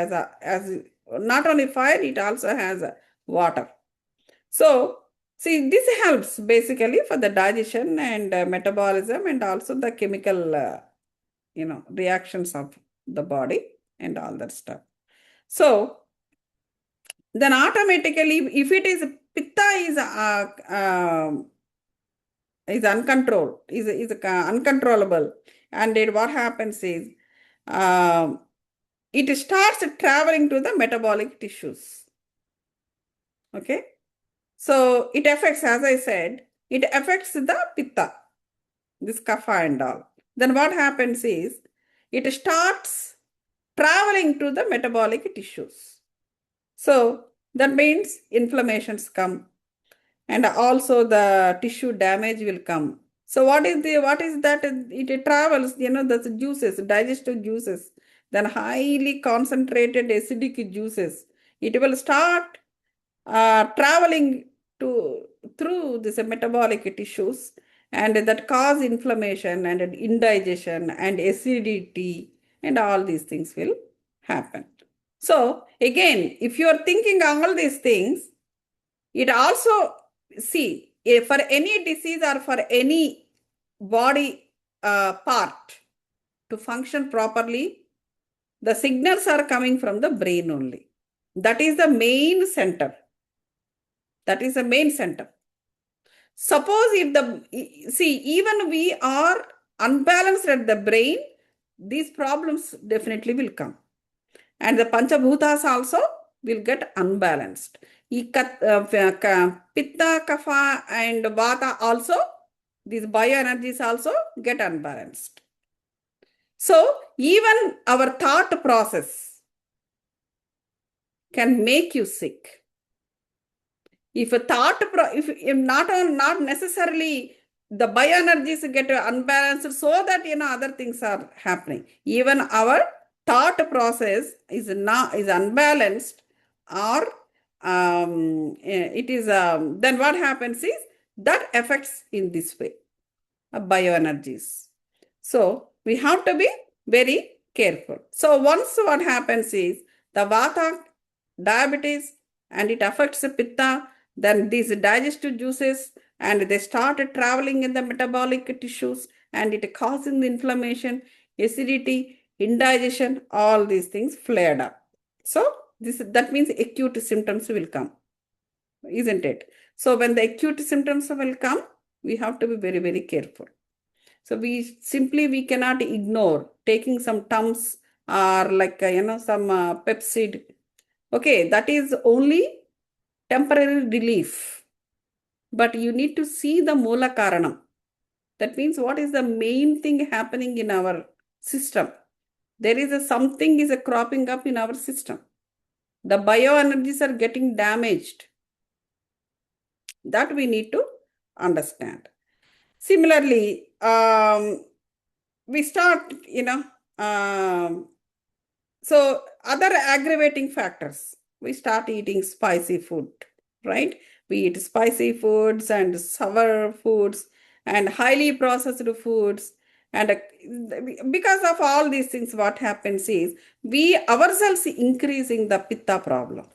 as not only fire, it also has water. So see, this helps basically for the digestion and metabolism, and also the chemical reactions of the body and all that stuff. So then automatically, if it is pitta is uncontrolled, is uncontrollable, and then what happens is, it starts traveling to the metabolic tissues. Okay, so it affects, as I said, it affects the pitta, this kapha and all. Then what happens is, it starts traveling to the metabolic tissues. So that means inflammations come, and also the tissue damage will come. So what is that? It travels, the juices, digestive juices, then highly concentrated acidic juices. It will start traveling through this metabolic tissues, and that cause inflammation and indigestion and acidity, and all these things will happen. So again, if you are thinking all these things, it also, see, for any disease or for any body part to function properly, the signals are coming from the brain only. That is the main center. That is the main center. Suppose if even we are unbalanced at the brain, these problems definitely will come. And the Panchabhutas also will get unbalanced. Pitta, Kapha and Vata also, these bioenergies also get unbalanced. So even our thought process can make you sick. If a thought, if not necessarily the bioenergies get unbalanced so that other things are happening. Even our thought process is unbalanced, or it is then what happens is that affects in this way bioenergies. So we have to be very careful. So once what happens is the Vata, diabetes, and it affects the Pitta, then these digestive juices, and they start traveling in the metabolic tissues, and it causing the inflammation, acidity, indigestion, all these things flared up. So that means acute symptoms will come, isn't it? So when the acute symptoms will come, we have to be very, very careful. So we cannot ignore taking some Tums or like some Pepsid. Okay, that is only temporary relief. But you need to see the Mula Karanam. That means what is the main thing happening in our system? There is something is cropping up in our system. The bioenergies are getting damaged. That we need to understand. Similarly, we start, so other aggravating factors. We start eating spicy food, right? We eat spicy foods and sour foods and highly processed foods. And because of all these things, what happens is we ourselves increasing the Pitta problem.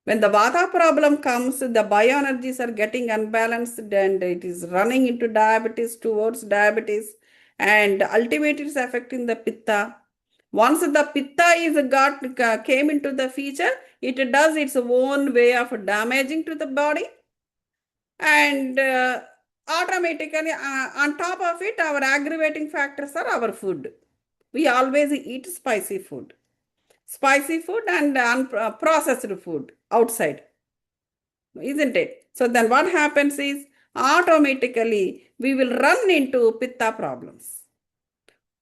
When the Vata problem comes, the bioenergies are getting unbalanced and it is running into diabetes, towards diabetes, and ultimately it's affecting the Pitta. Once the Pitta came into the feature, it does its own way of damaging to the body, and automatically on top of it, our aggravating factors are our food. We always eat spicy food and unprocessed food outside, isn't it? So then what happens is automatically we will run into Pitta problems.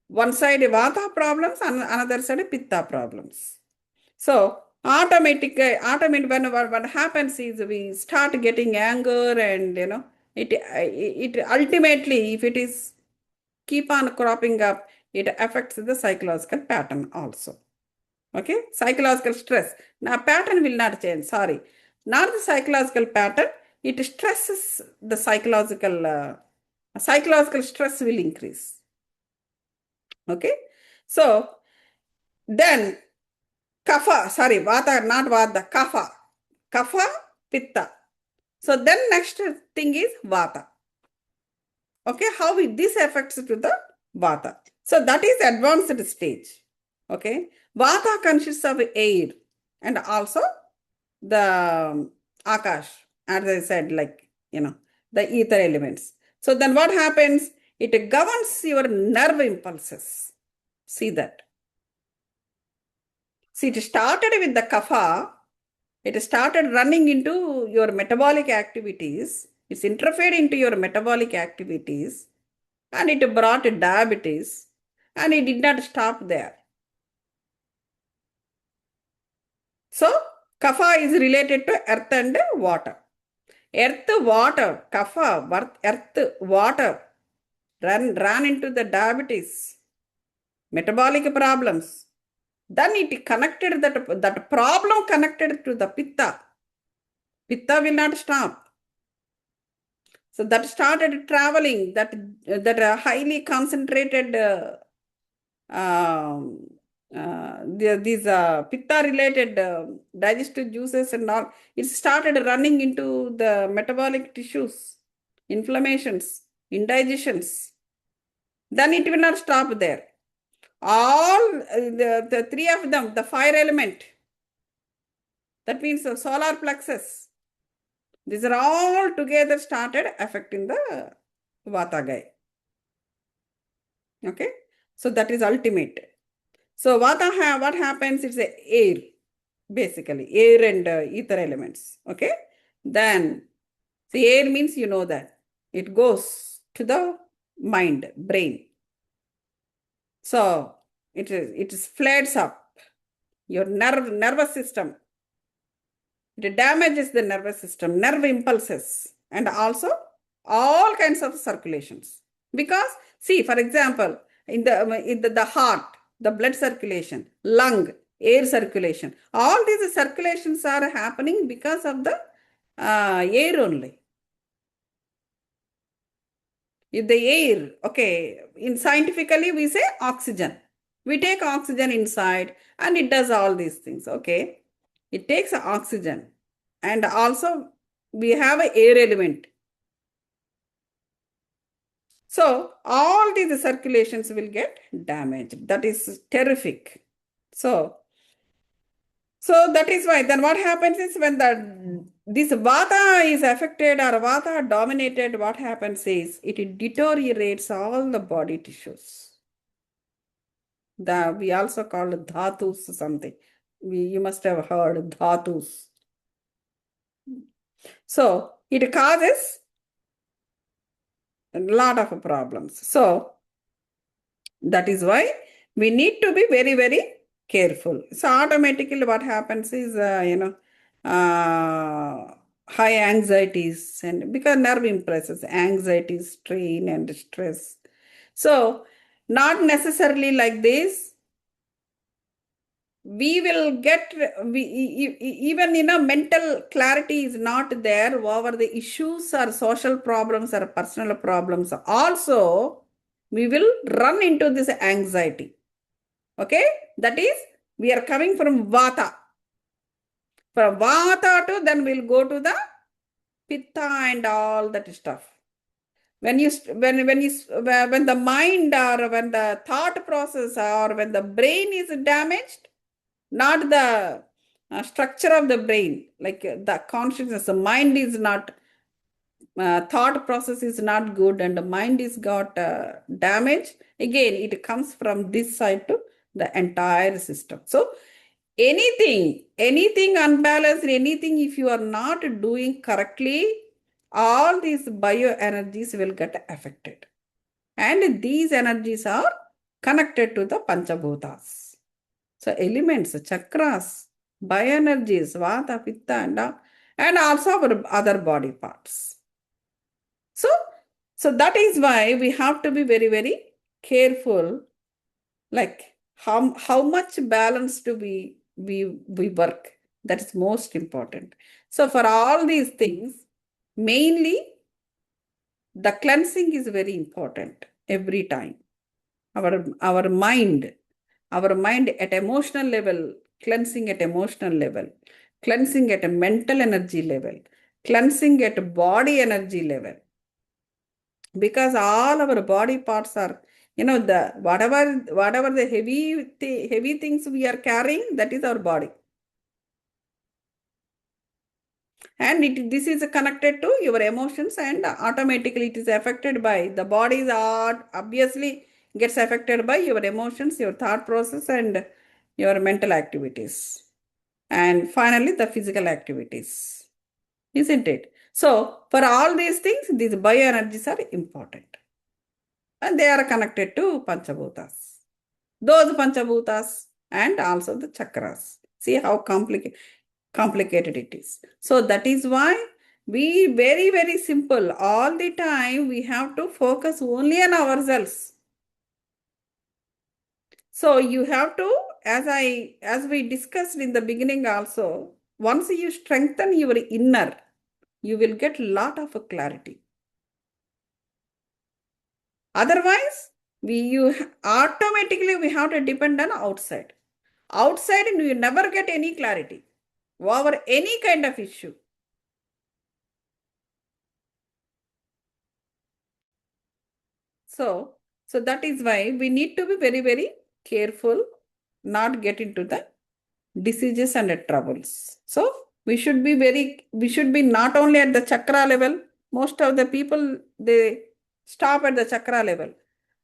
One side Vata problems and another side Pitta problems. So automatically when what happens is we start getting anger, and it ultimately, if it is keep on cropping up, it affects the psychological pattern also. Okay, psychological stress. Now pattern will not change, sorry. Not the psychological pattern, it stresses the psychological stress will increase. Okay, so then Vata, not Vata, Kapha, Pitta. So then next thing is Vata. Okay, how this affects to the Vata. So that is advanced stage. Okay, Vata consists of air and also the Akash, as I said, like, the ether elements. So then what happens? It governs your nerve impulses. See that. See, it started with the Kapha. It started running into your metabolic activities. It's interfered into your metabolic activities, and it brought diabetes, and it did not stop there. So, Kapha is related to earth and water. Earth, water, Kapha, earth, water, ran into the diabetes, metabolic problems. Then it connected that problem connected to the Pitta. Pitta will not stop. So that started traveling, that highly concentrated these Pitta related digestive juices and all, it started running into the metabolic tissues. inflammations, indigestions. Then it will not stop there. All the three of them, the fire element, that means the solar plexus, these are all together started affecting the Vata guy. Okay, so that is ultimate. So what happens? It's a air, basically air and ether elements. Okay, then the air means you know that it goes to the mind, brain. So it flares up your nervous system. It damages the nervous system, nerve impulses, and also all kinds of circulations. Because see, for example, in the heart, the blood circulation, lung, air circulation, all these circulations are happening because of the air only. If the air, okay, in scientifically we say oxygen. We take oxygen inside and it does all these things, okay. It takes oxygen and also we have an air element. So all these circulations will get damaged. That is terrific. So that is why then what happens is when this vata is affected or vata dominated, what happens is it deteriorates all the body tissues. We also call it dhatus something. You must have heard dhatus. So it causes a lot of problems. So that is why we need to be very, very careful. So automatically what happens is, high anxieties and because nerve impulses, anxiety, strain and stress. So not necessarily like this. We will get, even, mental clarity is not there over the issues or social problems or personal problems. Also, we will run into this anxiety. Okay, that is, we are coming from vata. From vata to then we'll go to the pitta and all that stuff. When the mind or when the thought process or when the brain is damaged, not the structure of the brain, like the consciousness, the mind is not, thought process is not good and the mind is got damage. Again, it comes from this side to the entire system. So anything unbalanced, anything if you are not doing correctly, all these bioenergies will get affected. And these energies are connected to the Panchabhutas. So elements, chakras, bioenergies, vata, pitta, and also our other body parts. So that is why we have to be very, very careful, like how much balance do we work. That is most important. So for all these things, mainly the cleansing is very important every time. Our mind at emotional level, cleansing at emotional level, cleansing at a mental energy level, cleansing at body energy level. Because all our body parts are, the whatever the heavy things we are carrying, that is our body. And this is connected to your emotions and automatically it is affected by the bodies are obviously gets affected by your emotions, your thought process and your mental activities. And finally, the physical activities, isn't it? So for all these things, these bioenergies are important. And they are connected to Panchabhutas. Those Panchabhutas and also the chakras. See how complicated it is. So that is why we very, very simple. All the time we have to focus only on ourselves. So you have to, as we discussed in the beginning also, once you strengthen your inner, you will get lot of clarity. Otherwise, automatically we have to depend on outside. Outside, you never get any clarity over any kind of issue. So that is why we need to be very, very careful, not get into the diseases and troubles. So we should be not only at the chakra level. Most of the people, they stop at the chakra level.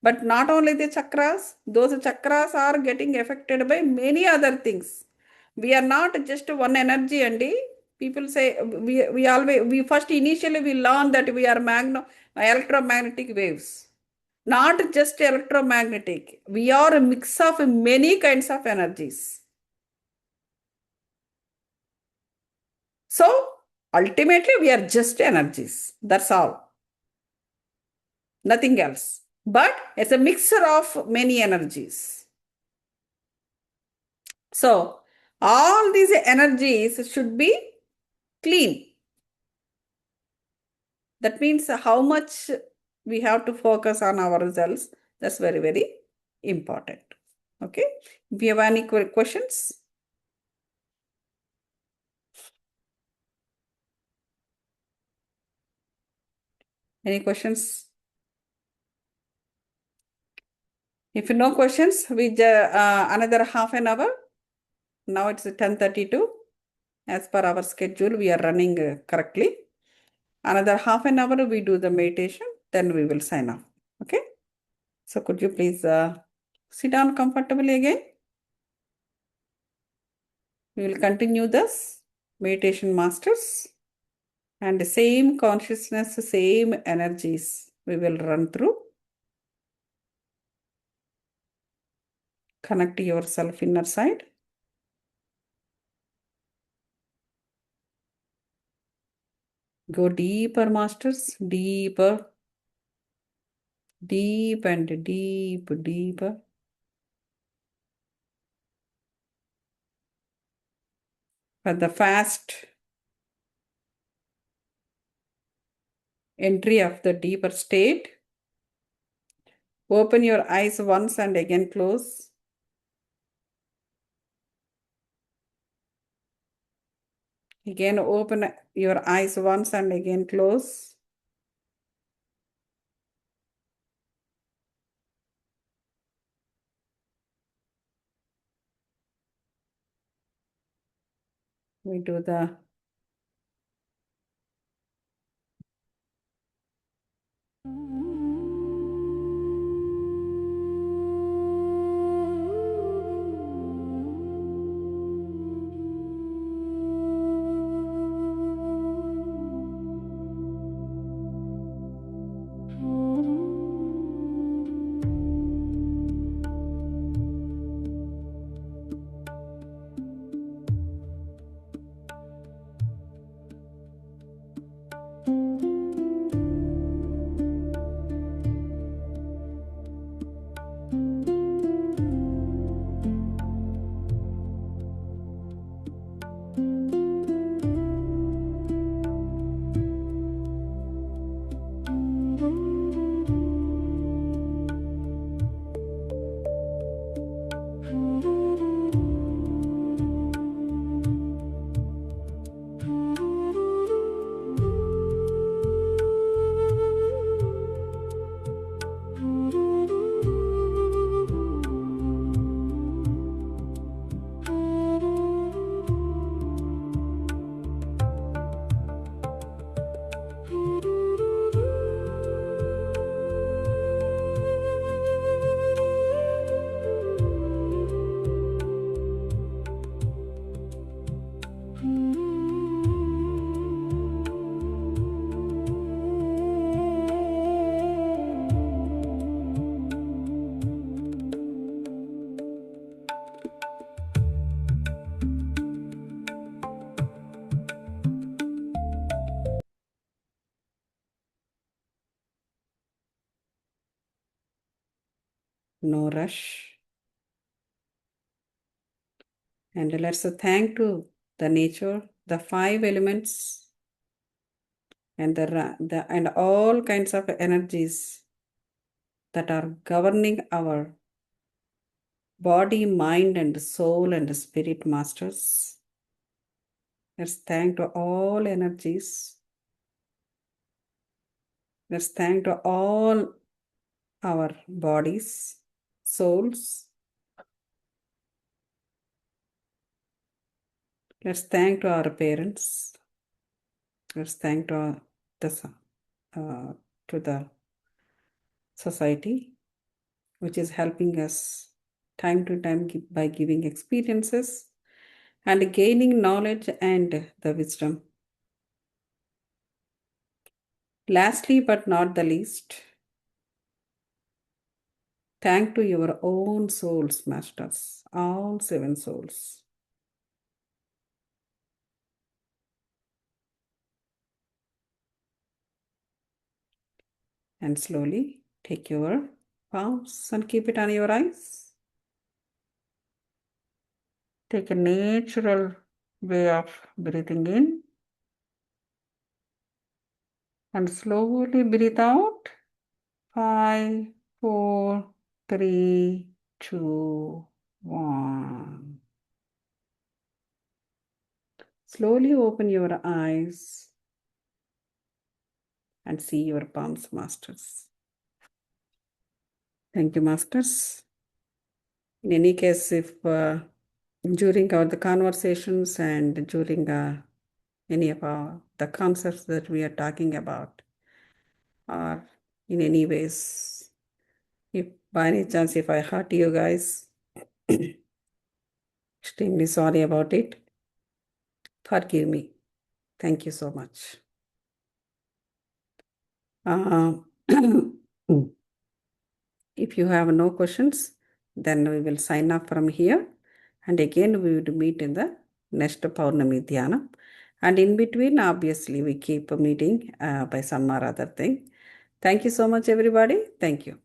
But not only the chakras, those chakras are getting affected by many other things. We are not just one energy, and people say we first initially we learn that we are electromagnetic waves. Not just electromagnetic. We are a mix of many kinds of energies. So ultimately, we are just energies. That's all. Nothing else. But it's a mixture of many energies. So all these energies should be clean. That means how much we have to focus on our results. That's very, very important. Okay. If you have any questions? Any questions? If no questions, we another half an hour. Now it's 10:32. As per our schedule, we are running correctly. Another half an hour, we do the meditation, then we will sign off. Okay. So could you please sit down comfortably again? We will continue this meditation masters, and the same consciousness, same energies we will run through. Connect yourself inner side. Go deeper, masters, deeper, deep and deep, deeper. For the fast entry of the deeper state, open your eyes once and again close. Again, open your eyes once and again close. We do the no rush. And let's thank to the nature, the five elements, and and all kinds of energies that are governing our body, mind, and soul and spirit masters. Let's thank to all energies. Let's thank to all our bodies, souls. Let's thank to our parents. Let's thank to uh, to the society, which is helping us time to time by giving experiences and gaining knowledge and the wisdom. Lastly, but not the least, thank to your own souls, masters, all 7 souls. And slowly take your palms and keep it on your eyes. Take a natural way of breathing in and slowly breathe out. 5, 4, 3, 2, 1. Slowly open your eyes and see your palms, masters. Thank you, masters. In any case, if during the conversations and during any of the concepts that we are talking about, or in any ways, if by any chance if I hurt you guys, extremely sorry about it. Forgive me. Thank you so much. If you have no questions, then we will sign off from here. And again, we would meet in the next Pournami Dhyanam. And in between, obviously, we keep a meeting by some or other thing. Thank you so much, everybody. Thank you.